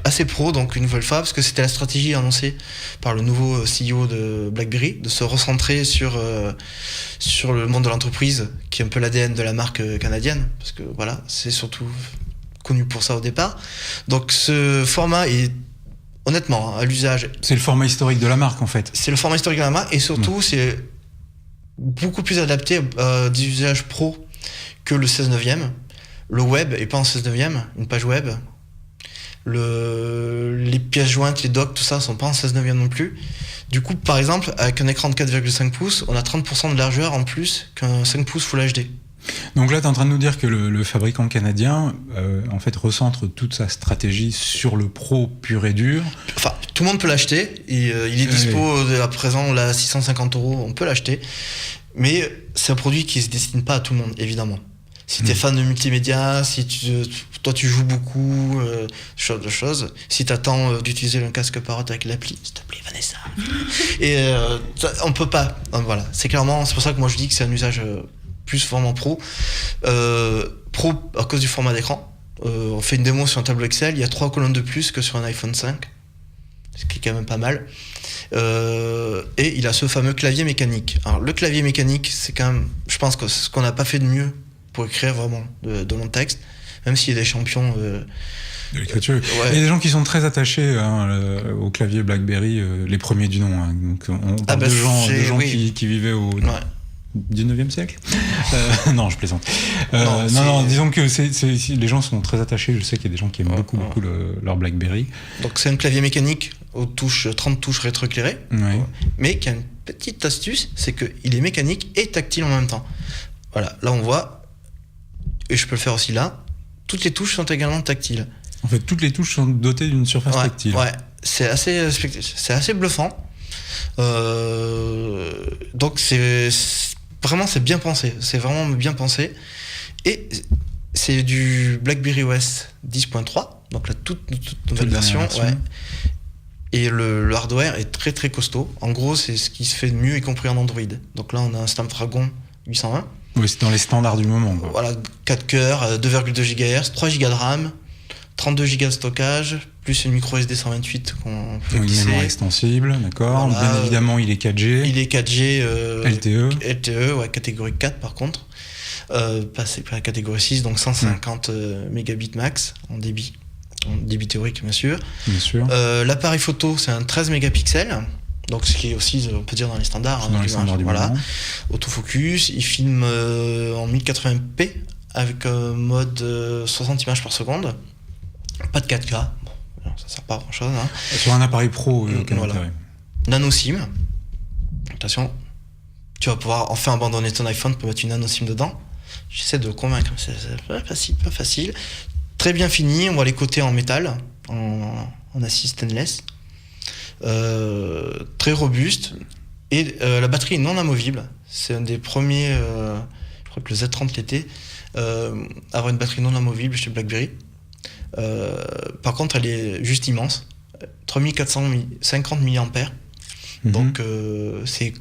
assez pro, donc une nouvelle fois, parce que c'était la stratégie annoncée par le nouveau CEO de BlackBerry, de se recentrer sur le monde de l'entreprise, qui est un peu l'ADN de la marque canadienne, parce que voilà, c'est surtout connu pour ça au départ. Donc ce format est, honnêtement, à l'usage... C'est le format historique de la marque, en fait. C'est le format historique de la marque, et surtout, c'est beaucoup plus adapté à des usages pro que le 16/9. Le web est pas en 16/9, une page web. Les pièces jointes, les docks, tout ça sont pas en 16/9 non plus. Du coup, par exemple, avec un écran de 4,5 pouces, on a 30% de largeur en plus qu'un 5 pouces Full HD. Donc là, tu es en train de nous dire que le fabricant canadien, en fait, recentre toute sa stratégie sur le pro pur et dur. Enfin, tout le monde peut l'acheter. Il est dispo à présent, là, à 650 €, on peut l'acheter. Mais c'est un produit qui se destine pas à tout le monde, évidemment. Si t'es fan de multimédia, si toi tu joues beaucoup, ce genre de choses, si t'attends d'utiliser le casque parrot avec l'appli, s'il te plaît Vanessa. Et on peut pas. Voilà, c'est pour ça que moi je dis que c'est un usage plus vraiment pro. Pro à cause du format d'écran. On fait une démo sur un tableau Excel, il y a 3 colonnes de plus que sur un iPhone 5, ce qui est quand même pas mal. Et il a ce fameux clavier mécanique. Alors le clavier mécanique, c'est quand même, je pense que c'est ce qu'on n'a pas fait de mieux pour écrire vraiment de longs textes, même s'il y a des champions de l'écriture. Ouais. Il y a des gens qui sont très attachés au clavier BlackBerry, les premiers du nom. Hein. Donc on parle de gens qui vivaient au 19e siècle. Non, je plaisante. Non, disons que les gens sont très attachés. Je sais qu'il y a des gens qui aiment beaucoup leur BlackBerry. Donc c'est un clavier mécanique aux touches, 30 touches rétroéclairées, mais qui a une petite astuce, c'est qu'il est mécanique et tactile en même temps. Voilà, là on voit, et je peux le faire aussi là, toutes les touches sont également tactiles. En fait, toutes les touches sont dotées d'une surface tactile. Ouais, c'est assez bluffant. Donc c'est bien pensé, c'est vraiment bien pensé. Et c'est du BlackBerry OS 10.3, donc la toute nouvelle version. Ouais. Et le hardware est très très costaud. En gros, c'est ce qui se fait de mieux, y compris en Android. Donc là, on a un Snapdragon 820. Oui, c'est dans les standards du moment. Quoi. Voilà, 4 cœurs, 2,2 GHz, 3 Go de RAM, 32 Go de stockage, plus une micro SD 128 qu'on peut glisser. Une mémoire extensible, d'accord. Voilà, bien évidemment, il est 4G. Il est 4G. LTE. Ouais, catégorie 4 par contre. C'est pas la catégorie 6, donc 150 mégabits max en débit théorique, bien sûr. Bien sûr. L'appareil photo, c'est un 13 mégapixels. Donc ce qui est aussi, on peut dire, dans les standards. Dans les standards du moment. Autofocus, il filme en 1080p avec mode 60 images par seconde. Pas de 4K, bon, ça sert pas à grand chose. Hein. Sur un appareil pro, aucun intérêt. Nano SIM. Attention, tu vas pouvoir enfin abandonner ton iPhone pour mettre une nano SIM dedans. J'essaie de le convaincre, c'est pas facile. Très bien fini, on voit les côtés en métal, en acier stainless. Très robuste. Et la batterie est non amovible. C'est un des premiers, je crois que le Z30 l'était, avoir une batterie non amovible chez BlackBerry. Par contre, elle est juste immense. 3450 mAh. Donc, c'est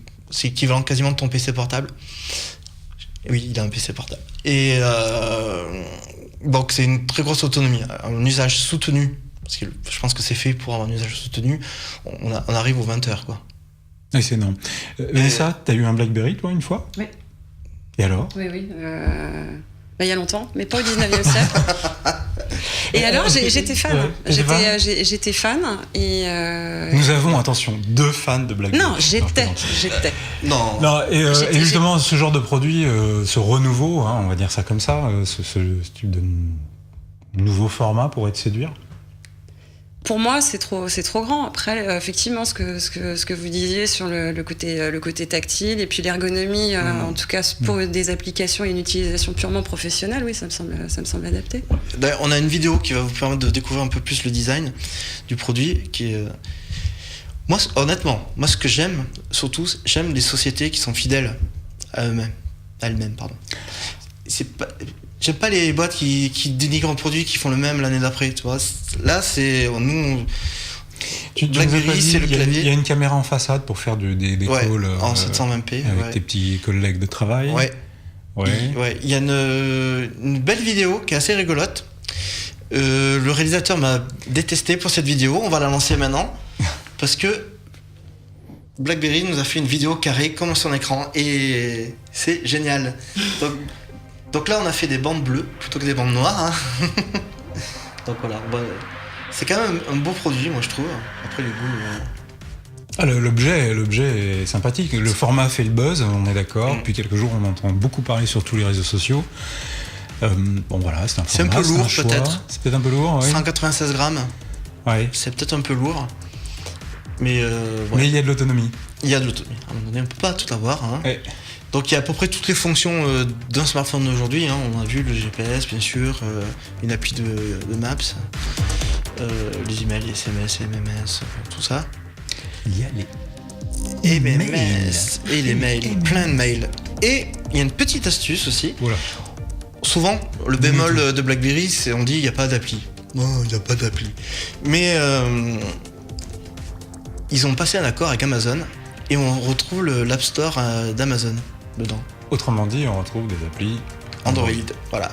équivalent quasiment de ton PC portable. Oui, il a un PC portable. Et donc, c'est une très grosse autonomie. Un usage soutenu, parce que je pense que c'est fait pour avoir un usage soutenu, on arrive aux 20 heures, quoi. Oui, c'est énorme. Vanessa, t'as eu un BlackBerry, toi, une fois ? Oui. Et alors ? Oui. Il y a longtemps, mais pas au 19e siècle. Et alors, j'étais fan. J'étais fan. Et Nous avons, attention, 2 fans de BlackBerry. Non, j'étais. Non. Et justement, ce genre de produit, ce renouveau, hein, on va dire ça comme ça, ce type de nouveau format pourrait te séduire ? Pour moi, c'est trop grand. Après, effectivement, ce que vous disiez sur le côté tactile et puis l'ergonomie, en tout cas pour des applications et une utilisation purement professionnelle, oui, ça me semble adapté. D'ailleurs, on a une vidéo qui va vous permettre de découvrir un peu plus le design du produit, qui est... Moi, honnêtement, ce que j'aime, surtout, j'aime les sociétés qui sont fidèles à elles-mêmes. J'aime pas les boîtes qui dénigrent un produit, qui font le même l'année d'après, tu vois. Là, c'est... BlackBerry, c'est le clavier. Il y a une caméra en façade pour faire des calls... en 720p. Avec tes petits collègues de travail. Ouais. Il y a une belle vidéo qui est assez rigolote. Le réalisateur m'a détesté pour cette vidéo. On va la lancer maintenant. Parce que BlackBerry nous a fait une vidéo carrée comme son écran. Et c'est génial. Donc là, on a fait des bandes bleues plutôt que des bandes noires. Hein. Donc voilà, c'est quand même un beau produit, moi je trouve. Après les goûts. L'objet est sympathique. Le format fait le buzz, on est d'accord. Depuis quelques jours, on entend beaucoup parler sur tous les réseaux sociaux. Bon voilà, c'est un format. C'est un peu lourd peut-être. C'est peut-être un peu lourd, oui. 196 grammes. Ouais. C'est peut-être un peu lourd. Mais il y a de l'autonomie. Il y a de l'autonomie. À un moment donné, on peut pas tout avoir. Hein. Ouais. Donc il y a à peu près toutes les fonctions d'un smartphone d'aujourd'hui. Hein. On a vu le GPS, bien sûr, une appli de Maps, les emails, les SMS, les MMS, tout ça. Il y a les MMS et les mails, plein de mails. Et il y a une petite astuce aussi. Voilà. Souvent, le bémol de BlackBerry, c'est on dit il n'y a pas d'appli. Non, il n'y a pas d'appli. Mais ils ont passé un accord avec Amazon et on retrouve l'App Store d'Amazon dedans. Autrement dit, on retrouve des applis Android. Voilà.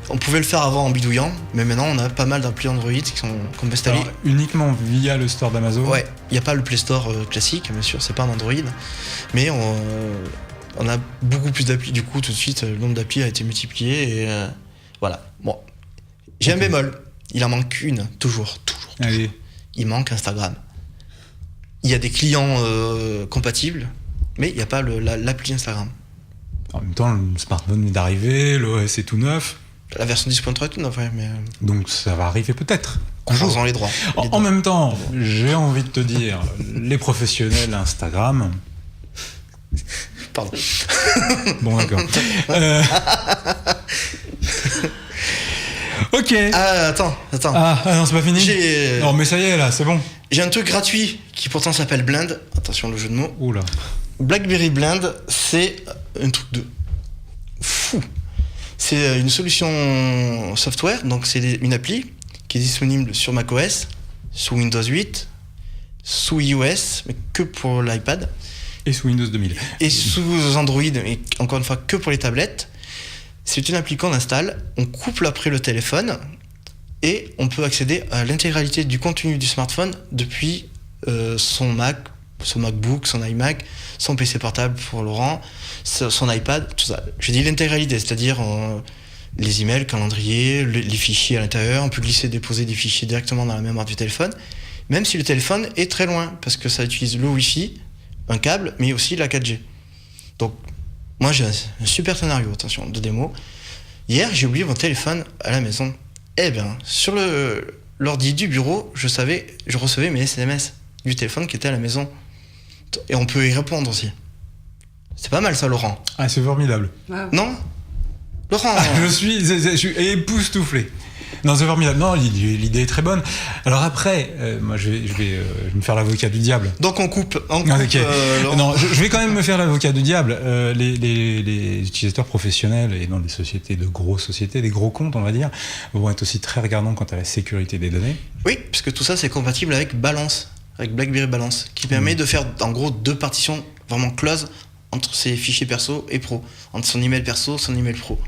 On pouvait le faire avant en bidouillant, mais maintenant on a pas mal d'applis Android qu'on peut installer. Alors, uniquement via le store d'Amazon. Ouais, il n'y a pas le Play Store classique, bien sûr, c'est pas un Android, mais on a beaucoup plus d'applis. Du coup, tout de suite, le nombre d'applis a été multiplié et voilà. Bon, j'ai un bémol. Il en manque une, toujours. Allez. Il manque Instagram. Il y a des clients compatibles, mais il n'y a pas l'appli Instagram. En même temps, le smartphone est d'arriver, l'OS est tout neuf. La version 10.3 est tout neuf, mais... Donc ça va arriver peut-être. En faisant les droits. En même temps, j'ai envie de te dire, les professionnels Instagram... Pardon. Bon, d'accord. Ok. Ah, attends. Ah non, c'est pas fini. Non, mais ça y est, là, c'est bon. J'ai un truc gratuit qui pourtant s'appelle Blend. Attention, le jeu de mots. Oula. BlackBerry Blend, c'est un truc de fou. C'est une solution software, donc c'est une appli qui est disponible sur macOS, sous Windows 8, sous iOS, mais que pour l'iPad. Et sous Windows 2000. Et sous Android, et encore une fois que pour les tablettes. C'est une appli qu'on installe, on couple après le téléphone et on peut accéder à l'intégralité du contenu du smartphone depuis son Mac, son MacBook, son iMac, son PC portable pour Laurent, son iPad, tout ça. Je dis l'intégralité, c'est-à-dire les emails, le calendrier, les fichiers à l'intérieur. On peut glisser et déposer des fichiers directement dans la mémoire du téléphone. même si le téléphone est très loin, parce que ça utilise le Wi-Fi, un câble, mais aussi la 4G. Donc, moi j'ai un super scénario, attention, de démo. Hier, j'ai oublié mon téléphone à la maison. Eh bien, sur l'ordi du bureau, je recevais mes SMS du téléphone qui était à la maison. Et on peut y répondre aussi. C'est pas mal ça, Laurent. Ah, c'est formidable. Wow. Non Laurent Je suis époustouflé. Non, c'est formidable. Non, l'idée est très bonne. Alors après, moi, je vais me faire l'avocat du diable. Donc on coupe. Okay. Laurent. Non, je vais quand même me faire l'avocat du diable. Les utilisateurs professionnels et dans des sociétés, de grosses sociétés, des gros comptes, on va dire, vont être aussi très regardants quant à la sécurité des données. Oui, parce que tout ça, c'est compatible avec Balance, avec BlackBerry Balance, qui permet de faire en gros 2 partitions vraiment close entre ses fichiers perso et pro, entre son email perso, son email pro.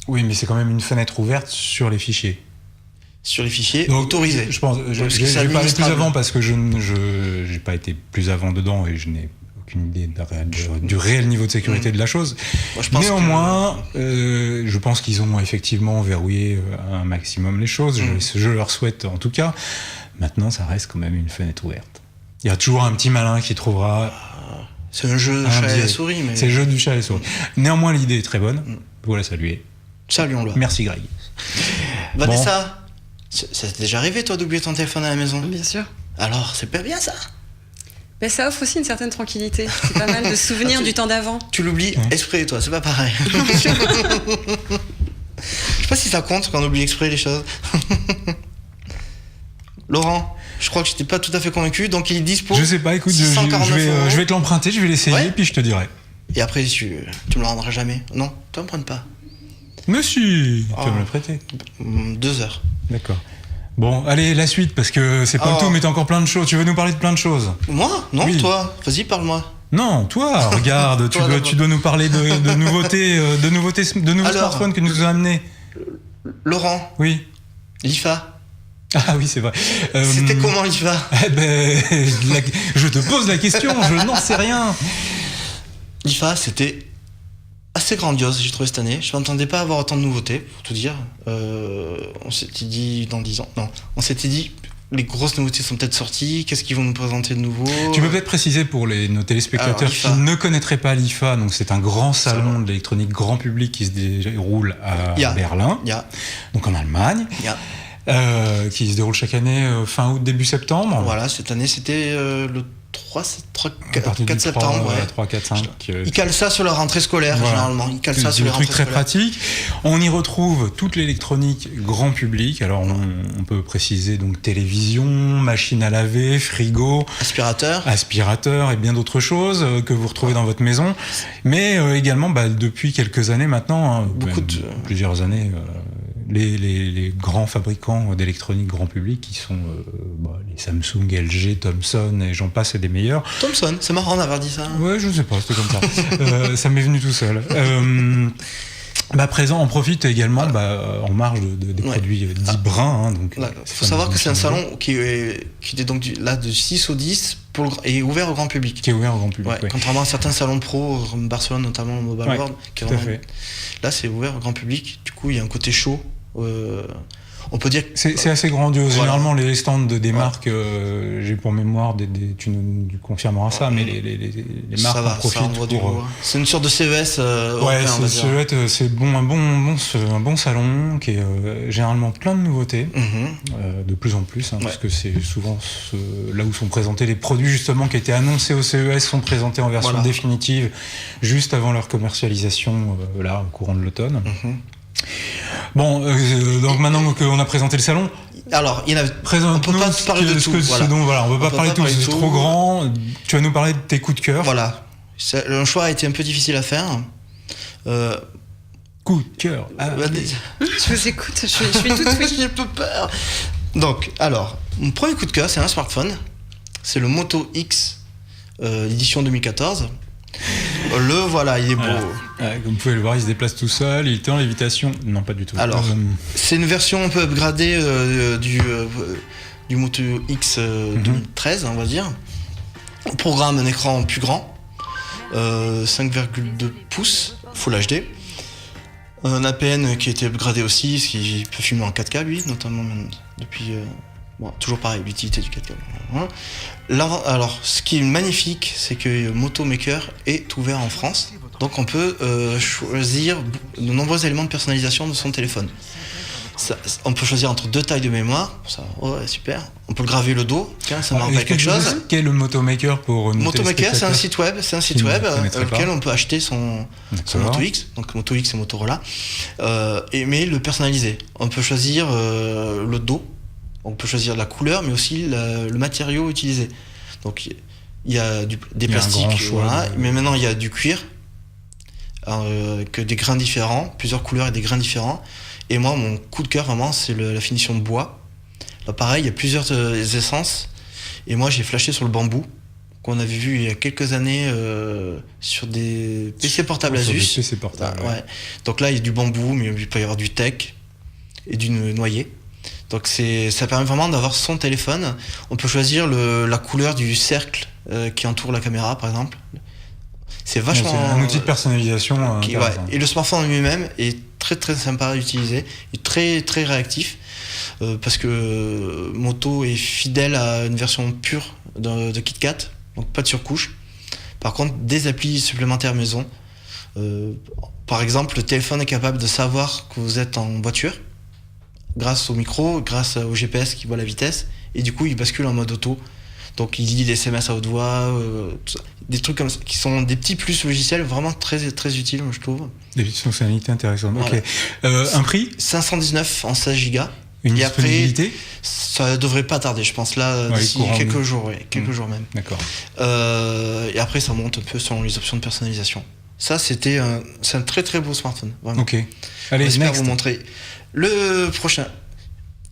Oui, mais c'est quand même une fenêtre ouverte sur les fichiers. Sur les fichiers Donc, autorisés. Je pense. Je vais parler plus avant parce que je n'ai pas été plus avant dedans et je n'ai aucune idée du réel niveau de sécurité de la chose. Moi, je pense Néanmoins, je pense qu'ils ont effectivement verrouillé un maximum les choses. Je leur souhaite en tout cas. Maintenant, ça reste quand même une fenêtre ouverte. Il y a toujours un petit malin qui trouvera. C'est un jeu de chat et la souris. Mais... C'est le jeu du chat et la souris. Néanmoins, l'idée est très bonne. Voilà, saluer. Saluons-le. Merci, Greg. Vanessa, ça t'est déjà arrivé, toi, d'oublier ton téléphone à la maison? Bien sûr. Alors, c'est pas bien, ça? Mais ça offre aussi une certaine tranquillité. C'est pas mal de souvenirs du temps d'avant. Tu l'oublies exprès, toi, c'est pas pareil. Je sais pas si ça compte quand on oublie exprès les choses. Laurent, je crois que j'étais pas tout à fait convaincu, donc il est dispo. Je sais pas, écoute, je vais te l'emprunter, je vais l'essayer, puis je te dirai. Et après, tu me le rendras jamais. Non, tu m'empruntes pas. Mais si, tu vas me le prêter. 2 heures. D'accord. Bon, allez, la suite, parce que c'est pas le tout, mais t'as encore plein de choses. Tu veux nous parler de plein de choses? Moi? Non, oui. Toi. Vas-y, parle-moi. Non, toi, regarde, tu dois nous parler de nouveautés, de nouveaux smartphones que nous avons amenés. Laurent. Oui. l'IFA. Ah oui, c'est vrai. C'était comment l'IFA? Je te pose la question, je n'en sais rien. L'IFA, c'était assez grandiose, j'ai trouvé cette année. Je ne m'attendais pas à avoir autant de nouveautés, pour tout dire. On s'était dit dans 10 ans. Non, on s'était dit, les grosses nouveautés sont peut-être sorties. Qu'est-ce qu'ils vont nous présenter de nouveau? Tu peux peut-être préciser pour nos téléspectateurs qui ne connaîtraient pas l'IFA. Donc c'est un grand salon de l'électronique grand public qui se déroule à Berlin, donc en Allemagne. Qui se déroule chaque année fin août, début septembre. Voilà, cette année c'était le 4 septembre. 3, 4, 5. Ils calent ça sur leur rentrée scolaire, généralement. Ils calent ça sur leur rentrée rentrée scolaire. C'est un truc très pratique. On y retrouve toute l'électronique grand public. Alors on peut préciser donc télévision, machine à laver, frigo, aspirateur et bien d'autres choses que vous retrouvez dans votre maison. Mais également depuis quelques années maintenant, plusieurs années. Les grands fabricants d'électronique grand public qui sont les Samsung, LG, Thomson et j'en passe et des meilleurs. Thomson, c'est marrant d'avoir dit ça. Ouais, je sais pas, c'était comme ça. Ça m'est venu tout seul. Présent, on profite également en marge des produits dits bruns. Il faut savoir que c'est un salon qui était donc là de 6 au 10 et ouvert au grand public. Qui est ouvert au grand public, contrairement à certains salons pro, comme Barcelone notamment, le Mobile World. Là, c'est ouvert au grand public. Du coup, il y a un côté chaud. On peut dire que c'est assez grandiose. Généralement, les stands des marques, j'ai pour mémoire, tu nous confirmeras ça, mais les marques en profitent pour. C'est une sorte de CES européen, on va dire. C'est un bon salon qui est généralement plein de nouveautés, de plus en plus, parce que c'est souvent là où sont présentés les produits justement qui étaient annoncés au CES sont présentés en version définitive juste avant leur commercialisation là au courant de l'automne. Donc maintenant qu'on a présenté le salon, alors on peut pas parler de tout. On peut pas parler de tout, c'est trop grand. Tu vas nous parler de tes coups de cœur. Voilà, le choix a été un peu difficile à faire. Coup de cœur. Je vous écoute, je suis toute oui. J'ai un peu peur. Donc, alors, mon premier coup de cœur, c'est un smartphone. C'est le Moto X édition 2014. Il est beau. Comme vous pouvez le voir, il se déplace tout seul, il était en lévitation. Non, pas du tout. Alors, c'est une version un peu upgradée du Moto X 2013, on va dire. On programme un écran plus grand, 5,2 pouces, Full HD. Un APN qui a été upgradé aussi, ce qui peut filmer en 4K, lui, notamment depuis Bon, toujours pareil, l'utilité du 4 câbles. Alors, ce qui est magnifique, c'est que Moto Maker est ouvert en France. Donc on peut choisir de nombreux éléments de personnalisation de son téléphone. On peut choisir entre 2 tailles de mémoire. Ça, ouais, super. On peut le graver le dos. Tiens, ça me rappelle quelque chose. Quel est le Motomaker pour nos Motomaker, c'est un site web, auquel pas. on peut acheter son Moto X. Donc Moto X et Motorola. Mais le personnaliser. On peut choisir le dos. On peut choisir la couleur, mais aussi le matériau utilisé. Donc il y a des plastiques, voilà, mais maintenant il y a du cuir, que des grains différents, plusieurs couleurs et des grains différents. Et moi, mon coup de cœur vraiment, c'est la finition de bois. Là, pareil, il y a plusieurs essences. Et moi, j'ai flashé sur le bambou qu'on avait vu il y a quelques années sur des PC portables Asus. PC portables, ouais. Donc là, il y a du bambou, mais il peut y avoir du teck et du noyer. Donc ça permet vraiment d'avoir son téléphone. On peut choisir la couleur du cercle qui entoure la caméra, par exemple. C'est vachement... C'est un outil de personnalisation. Et le smartphone en lui-même est très très sympa à utiliser, et très très réactif, parce que Moto est fidèle à une version pure de KitKat, donc pas de surcouche. Par contre, des applis supplémentaires maison. Par exemple, le téléphone est capable de savoir que vous êtes en voiture, grâce au micro, grâce au GPS qui voit la vitesse, et du coup il bascule en mode auto. Donc il lit des SMS à haute voix, des trucs comme ça, qui sont des petits plus logiciels vraiment très, très utiles, je trouve. Des petites fonctionnalités intéressantes. Voilà. Ok. Un prix 519 en 16 Go. Une et disponibilité après, ça devrait pas tarder, je pense, là, d'ici quelques jours, quelques jours même. D'accord. Et après, ça monte un peu selon les options de personnalisation. Ça, c'est un très très beau smartphone, vraiment. Ok. Allez, j'espère vous montrer. Le prochain,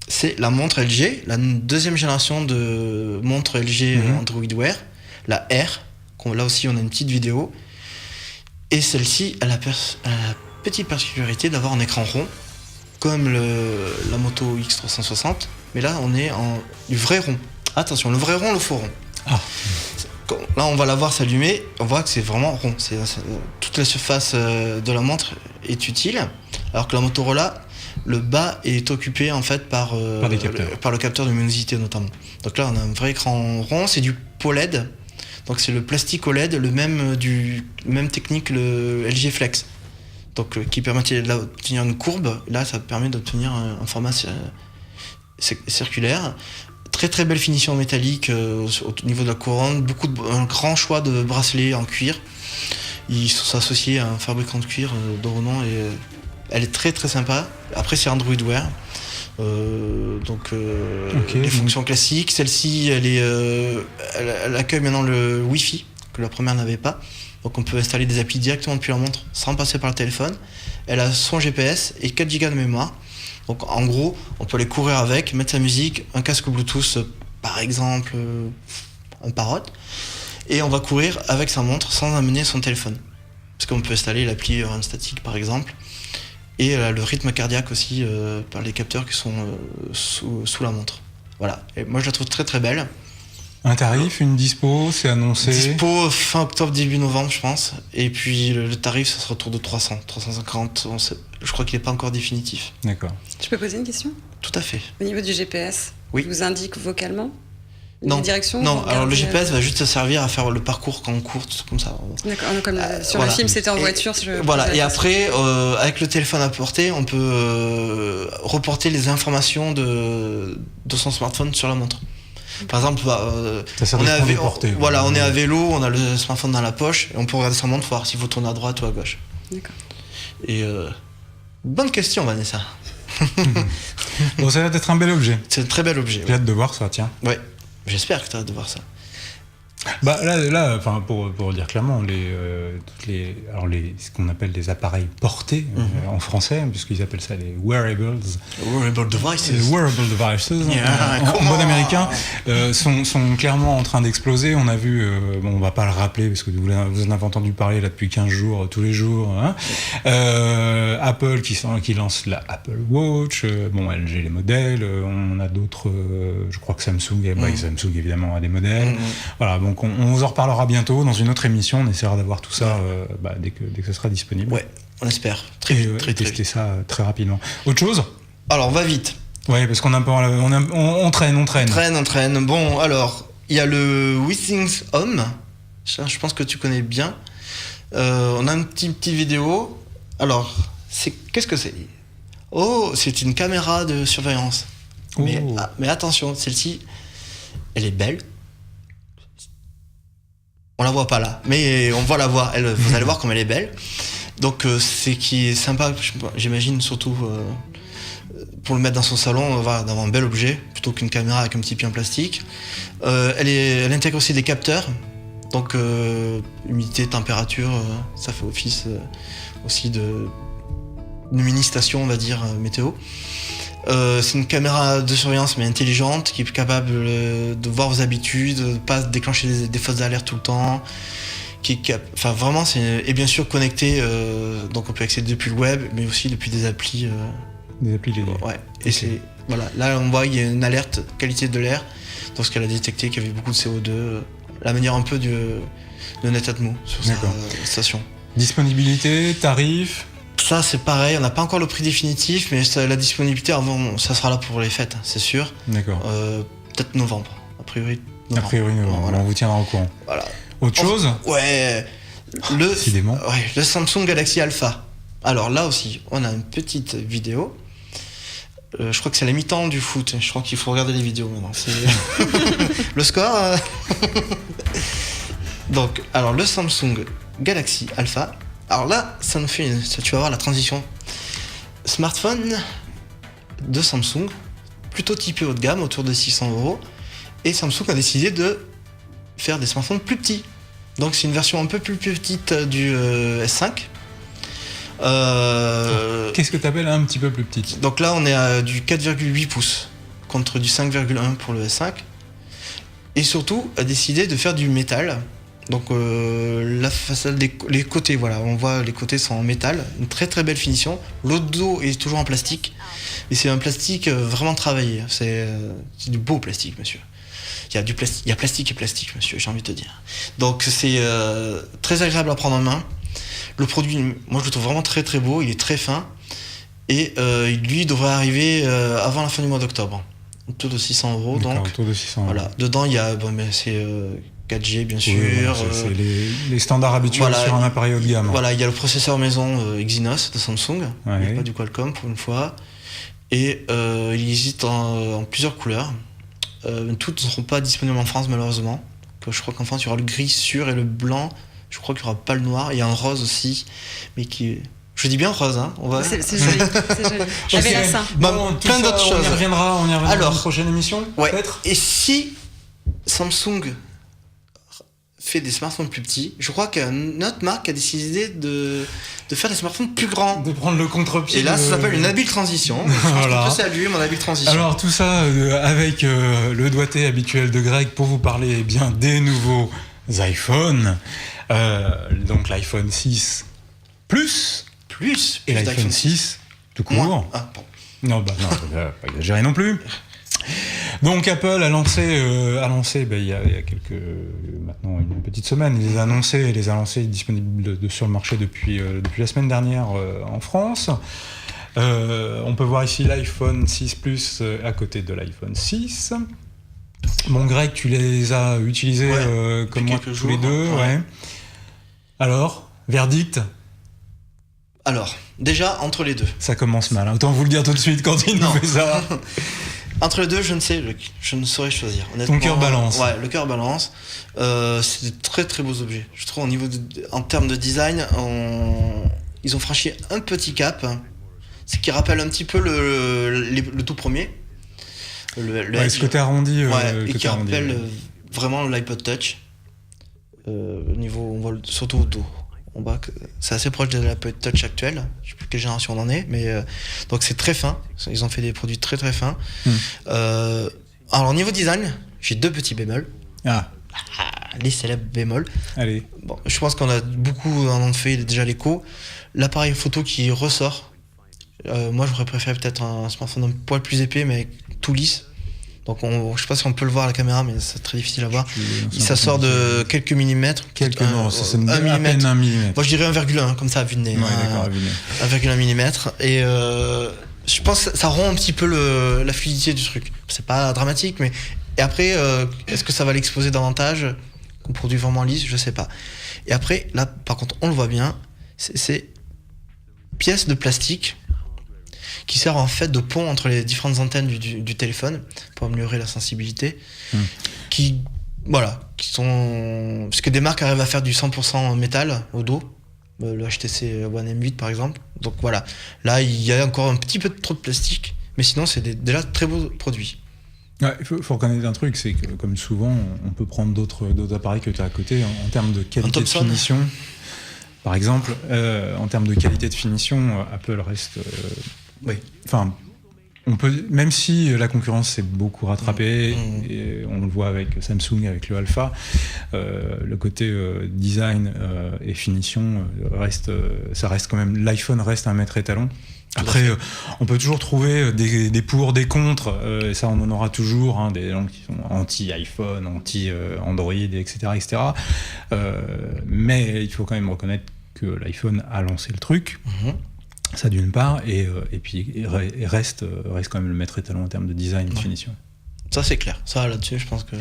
c'est la montre LG, la deuxième génération de montre LG Android Wear, la R. Là aussi, on a une petite vidéo. Et celle-ci, elle a la petite particularité d'avoir un écran rond, comme la Moto X360. Mais là, on est du vrai rond. Attention, le vrai rond, le faux rond. Ah. Là, on va la voir s'allumer. On voit que c'est vraiment rond. Toute la surface de la montre est utile. Alors que la Motorola, le bas est occupé en fait par le capteur de luminosité notamment. Donc là, on a un vrai écran rond. C'est du POLED. Donc c'est le plastique OLED, le même technique que le LG Flex. Donc qui permettait d'obtenir une courbe. Là, ça permet d'obtenir un format circulaire. Très très belle finition métallique au niveau de la couronne. Un grand choix de bracelets en cuir. Ils sont associés à un fabricant de cuir de renom et elle est très très sympa. Après, c'est Android Wear. Les fonctions classiques. Celle-ci, elle accueille maintenant le Wi-Fi, que la première n'avait pas. Donc on peut installer des applis directement depuis la montre sans passer par le téléphone. Elle a son GPS et 4 Go de mémoire. Donc en gros, on peut aller courir avec, mettre sa musique, un casque Bluetooth par exemple, un Parrot, et on va courir avec sa montre sans amener son téléphone. Parce qu'on peut installer l'appli Run Static par exemple. Et le rythme cardiaque aussi par les capteurs qui sont sous la montre. Voilà. Et moi je la trouve très très belle. Un tarif, une dispo, c'est annoncé. Dispo fin octobre, début novembre, je pense. Et puis le tarif, ça sera autour de 300, 350. Je crois qu'il n'est pas encore définitif. D'accord. Je peux poser une question ? Tout à fait. Au niveau du GPS, oui. Il vous indique vocalement non. les directions ? Non, alors le GPS va juste servir à faire le parcours quand on court, comme ça. D'accord, comme sur le film, c'était en voiture. Voilà, et après, avec le téléphone à portée, on peut reporter les informations de son smartphone sur la montre. Par exemple, on est à vélo, on a le smartphone dans la poche, et on peut regarder sa montre, voir s'il faut tourner à droite ou à gauche. D'accord. Et bonne question, Vanessa. Bon, ça va être un bel objet. C'est un très bel objet. J'ai hâte de voir ça, tiens. Ouais, j'espère que tu as hâte de voir ça. Bah là, enfin pour dire clairement, ce qu'on appelle des appareils portés en français, puisqu'ils appellent ça les wearables. Wearable devices. Les wearable devices, en bon américain, sont clairement en train d'exploser. On a vu, on va pas le rappeler parce que vous en avez entendu parler là depuis 15 jours, tous les jours. Hein. Apple qui lance la Apple Watch. LG les modèles. On a d'autres. Je crois que Samsung évidemment a des modèles. Voilà. Donc on vous en reparlera bientôt dans une autre émission. On essaiera d'avoir tout ça dès que ce sera disponible. Ouais, on espère. Très tester ça très rapidement. Autre chose ? Alors on va vite. Ouais, parce qu'on a pas, on traîne. On traîne. Bon, alors, il y a le Withings Home. Je pense que tu connais bien. On a une petite vidéo. Alors, qu'est-ce que c'est ? Oh, c'est une caméra de surveillance. Oh. Mais attention, celle-ci, elle est belle. On la voit pas là, mais on va la voir. Vous allez voir comme elle est belle. Donc, c'est qui est sympa, j'imagine, surtout pour le mettre dans son salon, d'avoir un bel objet, plutôt qu'une caméra avec un petit pied en plastique. Elle intègre aussi des capteurs. Donc, humidité, température, ça fait office aussi de mini-station, on va dire, météo. C'est une caméra de surveillance mais intelligente qui est capable de voir vos habitudes, de ne pas déclencher des fausses alertes tout le temps. Enfin, vraiment, et bien sûr connecté, donc on peut accéder depuis le web, mais aussi depuis des applis. Des applis dédiées. Ouais. Et c'est voilà, là on voit il y a une alerte qualité de l'air, donc ce qu'elle a détecté qu'il y avait beaucoup de CO2. La manière un peu de Netatmo sur sa station. Disponibilité, tarif. Ça c'est pareil, on n'a pas encore le prix définitif, mais la disponibilité avant, ça sera là pour les fêtes, c'est sûr. D'accord. Peut-être novembre, a priori. Novembre. Voilà. On vous tiendra au courant. Voilà. Autre chose ? Ouais. Le Samsung Galaxy Alpha. Alors là aussi, on a une petite vidéo. Je crois que c'est la mi-temps du foot. Je crois qu'il faut regarder les vidéos maintenant. Le score. Donc, alors le Samsung Galaxy Alpha. Alors là, ça nous fait tu vas voir la transition. Smartphone de Samsung, plutôt typé haut de gamme, autour de 600 €. Et Samsung a décidé de faire des smartphones plus petits. Donc c'est une version un peu plus petite du S5. Qu'est-ce que tu appelles un petit peu plus petite ? Donc là on est à du 4,8 pouces contre du 5,1 pour le S5. Et surtout a décidé de faire du métal. Donc la façade, les côtés, voilà, on voit les côtés sont en métal, une très très belle finition. Le dos est toujours en plastique, et c'est un plastique vraiment travaillé. C'est du beau plastique, monsieur. Il y a plastique et plastique, monsieur, j'ai envie de te dire. Donc c'est très agréable à prendre en main. Le produit, moi je le trouve vraiment très très beau, il est très fin. Et lui devrait arriver avant la fin du mois d'octobre. Autour de 600 €. D'accord, donc, autour de 600 €. Voilà. Dedans, il y a, c'est 4G bien sûr. Oui, c'est les standards habituels sur un appareil haut de gamme. Voilà, il y a le processeur maison Exynos de Samsung, ouais. Il n'y a pas du Qualcomm pour une fois. Et il existe en plusieurs couleurs. Toutes ne seront pas disponibles en France malheureusement. Je crois qu'en France, il y aura le gris sûr et le blanc. Je crois qu'il n'y aura pas le noir. Il y a un rose aussi, mais qui... Je dis bien rose, hein. C'est joli, c'est joli. J'avais la sein. Plein d'autres choses. On y reviendra dans une prochaine émission, peut-être. Et si Samsung fait des smartphones plus petits, je crois qu'une autre marque a décidé de faire des smartphones plus grands. De prendre le contre-pied. Et là, ça s'appelle une habile transition. Voilà. Je peux saluer mon habile transition. Alors tout ça avec le doigté habituel de Greg pour vous parler bien des nouveaux iPhones. Donc l'iPhone 6 Plus et l'iPhone 6 tout court. Non, pas exagérer non plus. Donc Apple a lancé il y a maintenant une petite semaine, il les a lancés disponibles sur le marché depuis la semaine dernière en France. On peut voir ici l'iPhone 6 Plus à côté de l'iPhone 6. Bon Greg, tu les as utilisés comme moi tous les deux. Ouais. Alors, verdict ? Alors, déjà, entre les deux. Ça commence mal, hein. Autant vous le dire tout de suite quand il nous fait ça. Entre les deux, je ne saurais choisir. Honnêtement, ton cœur balance. Ouais, le cœur balance. C'est de très très beaux objets. Je trouve en termes de design, ils ont franchi un petit cap, ce qui rappelle un petit peu le tout premier. Ce côté arrondi. Et qui rappelle vraiment l'iPod Touch. Au niveau, on voit surtout au dos. On voit que c'est assez proche de l'iPod Touch actuelle. Je sais plus quelle génération on en est, mais donc c'est très fin. Ils ont fait des produits très très fins. Alors niveau design, j'ai deux petits bémols. Les célèbres bémols. Allez. Bon, je pense qu'on a beaucoup en ont fait déjà l'écho. L'appareil photo qui ressort. Moi, j'aurais préféré peut-être un smartphone un poil plus épais, mais tout lisse. Donc, je sais pas si on peut le voir à la caméra, mais c'est très difficile à voir. Ça sort de quelques millimètres. C'est à peine 1 millimètre. Moi, je dirais 1,1, comme ça, à vue de nez. Ouais, d'accord, à vue de nez. 1,1 millimètre. Et je pense que ça rend un petit peu la fluidité du truc. C'est pas dramatique, mais... Et après, est-ce que ça va l'exposer davantage comme produit vraiment lisse? Je sais pas. Et après, là, par contre, on le voit bien, c'est pièce de plastique qui sert en fait de pont entre les différentes antennes du téléphone pour améliorer la sensibilité. Qui sont... Parce que des marques arrivent à faire du 100% métal au dos. Le HTC One M8 par exemple. Donc voilà, là il y a encore un petit peu trop de plastique, mais sinon c'est déjà très beaux produits. Ouais, il faut reconnaître un truc, c'est que comme souvent, on peut prendre d'autres appareils que tu as à côté en termes de qualité de finition. Par exemple, en termes de qualité de finition, Apple reste... Oui. Enfin, on peut, même si la concurrence s'est beaucoup rattrapée, et on le voit avec Samsung, avec le Alpha, le côté design et finition ça reste quand même, l'iPhone reste un maître étalon. Après, on peut toujours trouver des pour, des contre, et ça on en aura toujours, hein, des gens qui sont anti-iPhone, anti-Android, etc. Mais il faut quand même reconnaître que l'iPhone a lancé le truc. Ça d'une part, et puis reste quand même le maître étalon en termes de design et de finition. Ça c'est clair, ça là-dessus je pense que...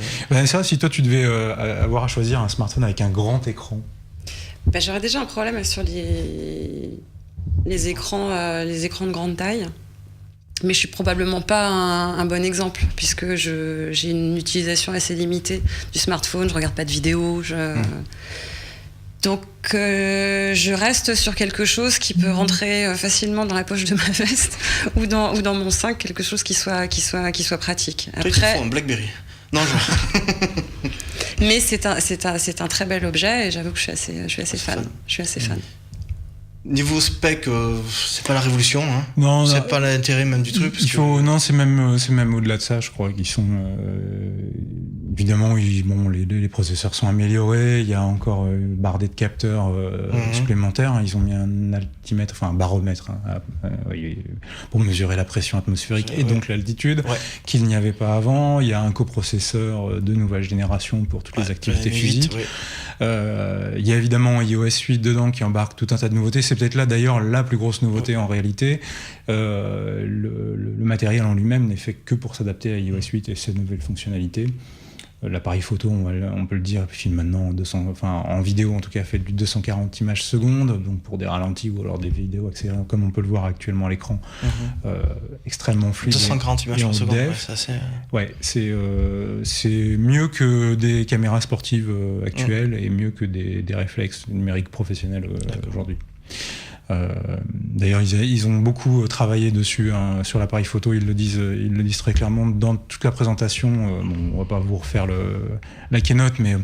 Ça, si toi tu devais avoir à choisir un smartphone avec un grand écran... J'aurais déjà un problème sur les écrans de grande taille, mais je suis probablement pas un bon exemple, puisque j'ai une utilisation assez limitée du smartphone, je regarde pas de vidéos, Donc, je reste sur quelque chose qui peut rentrer facilement dans la poche de ma veste ou dans mon sac, quelque chose qui soit pratique. Après, il faut un BlackBerry. Non, mais c'est un très bel objet et j'avoue que je suis assez fan. Niveau spec, c'est pas la révolution, hein. Non, c'est pas l'intérêt même du truc. Non, c'est même au-delà de ça, je crois qu'ils sont évidemment, les processeurs sont améliorés. Il y a encore bardé de capteurs supplémentaires. Ils ont mis un altimètre, enfin un baromètre, pour mesurer la pression atmosphérique et donc l'altitude, qu'il n'y avait pas avant. Il y a un coprocesseur de nouvelle génération pour toutes les activités physiques. Il y a évidemment iOS 8 dedans qui embarque tout un tas de nouveautés. C'est peut-être là d'ailleurs la plus grosse nouveauté en réalité. Le matériel en lui-même n'est fait que pour s'adapter à iOS 8 et ses nouvelles fonctionnalités. L'appareil photo, on peut le dire, filme maintenant en vidéo en tout cas, fait du 240 images secondes, donc pour des ralentis ou alors des vidéos accélérées, comme on peut le voir actuellement à l'écran, extrêmement fluide. 240 images par seconde, c'est mieux que des caméras sportives actuelles et mieux que des réflexes numériques professionnels aujourd'hui. D'ailleurs, ils ont beaucoup travaillé dessus, hein, sur l'appareil photo. Ils le disent très clairement dans toute la présentation. On va pas vous refaire la keynote, mais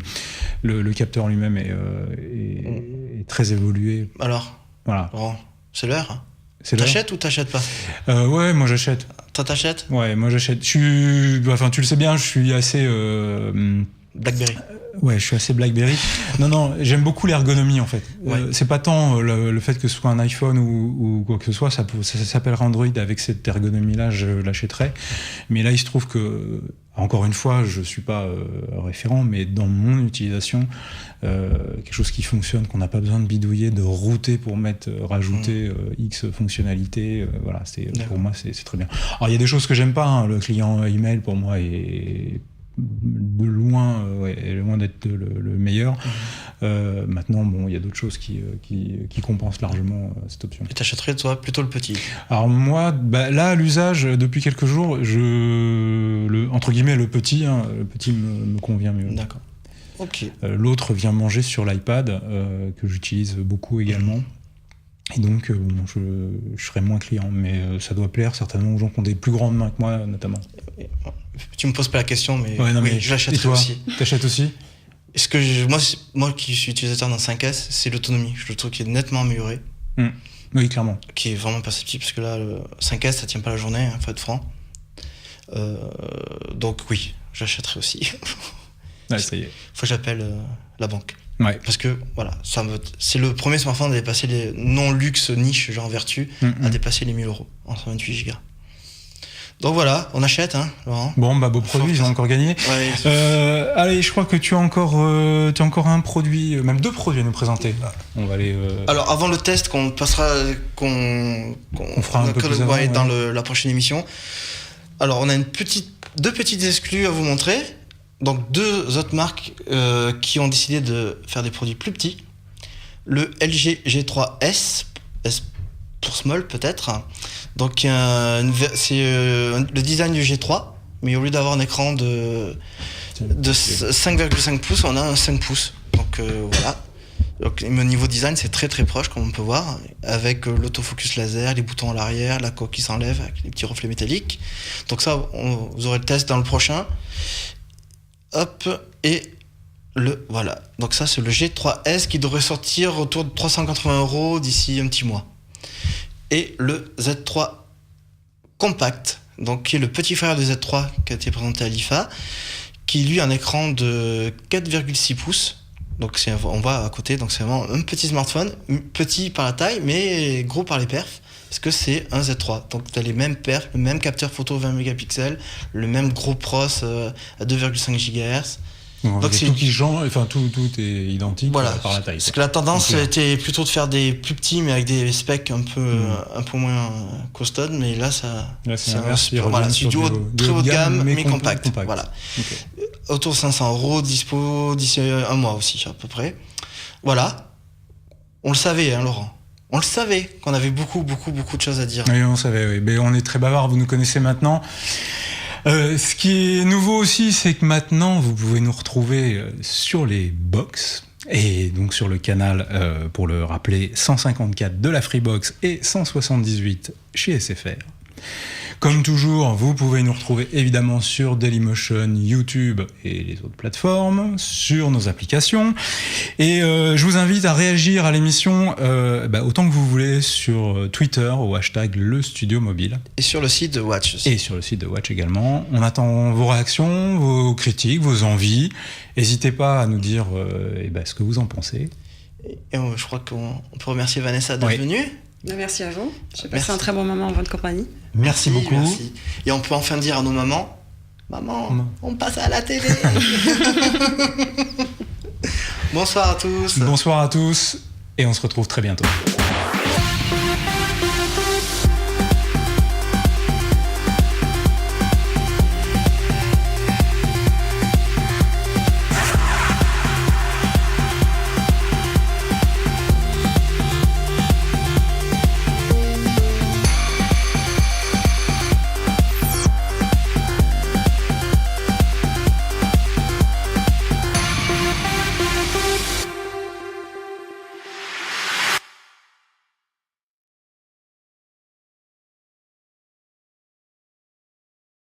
le capteur lui-même est très évolué. Alors, voilà. Bon, c'est l'heure. T'achètes ou t'achètes pas? Ouais, moi j'achète. Toi t'achètes? Ouais, moi j'achète. Tu le sais bien, je suis assez BlackBerry. Ouais, je suis assez BlackBerry. Non, j'aime beaucoup l'ergonomie en fait. C'est pas tant le fait que ce soit un iPhone ou quoi que ce soit, ça s'appellera Android avec cette ergonomie-là, je l'achèterai. Mais là, il se trouve que, encore une fois, je suis pas référent, mais dans mon utilisation, quelque chose qui fonctionne, qu'on n'a pas besoin de bidouiller, de router pour rajouter X fonctionnalités, voilà, pour moi, c'est très bien. Alors, il y a des choses que j'aime pas, hein. Le client email, pour moi, est de loin, loin d'être le meilleur. Maintenant, il y a d'autres choses qui compensent largement cette option. Et t'achèterais, toi, plutôt le petit? Alors moi, là, à l'usage, depuis quelques jours, entre guillemets, le petit me convient mieux. D'accord. Ok. L'autre vient manger sur l'iPad, que j'utilise beaucoup également. Et donc, je serai moins client, mais ça doit plaire certainement aux gens qui ont des plus grandes mains que moi, notamment. Tu me poses pas la question, mais mais je l'achèterai aussi. T'achètes aussi? Est-ce que moi qui suis utilisateur d'un 5S, c'est l'autonomie. Je le trouve qui est nettement amélioré. Oui, clairement. Qui est vraiment perceptible, parce que là, le 5S, ça tient pas la journée, faut être franc. Donc oui, j'achèterai aussi. Ça y est. Faut que j'appelle la banque. Ouais. Parce que voilà, c'est le premier smartphone à dépasser les non-luxe niche, genre Vertu, à dépasser les 1000 € en 128 Go. Donc voilà, on achète, hein, Laurent. Bon, beau produit, ils ont encore gagné. Ouais. Allez, je crois que tu as encore un produit, même 2 produits à nous présenter. On va aller. Alors avant le test qu'on passera, qu'on fera un peu plus avant, dans la prochaine émission. Alors on a 2 petites exclus à vous montrer. Donc 2 autres marques qui ont décidé de faire des produits plus petits. Le LG G3S, S pour small peut-être. Donc c'est le design du G3, mais au lieu d'avoir un écran de 5,5 pouces, on a un 5 pouces. Donc voilà. Donc, au niveau design, c'est très très proche, comme on peut voir, avec l'autofocus laser, les boutons à l'arrière, la coque qui s'enlève avec les petits reflets métalliques. Donc ça, vous aurez le test dans le prochain. Hop, et voilà. Donc ça, c'est le G3S qui devrait sortir autour de 380 € d'ici un petit mois. Et le Z3 Compact, donc qui est le petit frère du Z3 qui a été présenté à l'IFA, qui lui a un écran de 4,6 pouces. Donc on voit à côté, donc c'est vraiment un petit smartphone, petit par la taille, mais gros par les perfs, parce que c'est un Z3. Donc tu as les mêmes perfs, le même capteur photo 20 mégapixels, le même gros pros à 2,5 GHz. Donc c'est tout qui change, enfin tout est identique par la taille. Parce que la tendance était plutôt de faire des plus petits, mais avec des specs un peu moins costauds, mais là c'est du très haut de gamme, mais compact. Voilà. Okay. Autour de 500 €, dispo d'ici un mois aussi à peu près. Voilà. On le savait, hein, Laurent. On le savait qu'on avait beaucoup de choses à dire. Oui, on savait. Oui. Mais on est très bavard. Vous nous connaissez maintenant. Ce qui est nouveau aussi, c'est que maintenant, vous pouvez nous retrouver sur les box et donc sur le canal, pour le rappeler, 154 de la Freebox et 178 chez SFR. Comme toujours, vous pouvez nous retrouver évidemment sur Dailymotion, YouTube et les autres plateformes, sur nos applications. Et je vous invite à réagir à l'émission autant que vous voulez sur Twitter au hashtag Le Studio Mobile. Et sur le site de Watch aussi. Et sur le site de Watch également. On attend vos réactions, vos critiques, vos envies. N'hésitez pas à nous dire ce que vous en pensez. Et je crois qu'on peut remercier Vanessa d'être venue. Merci à vous. J'ai passé un très bon moment en votre compagnie. Merci beaucoup. Merci. Et on peut enfin dire à nos mamans, maman, on passe à la télé. Bonsoir à tous. Bonsoir à tous et on se retrouve très bientôt.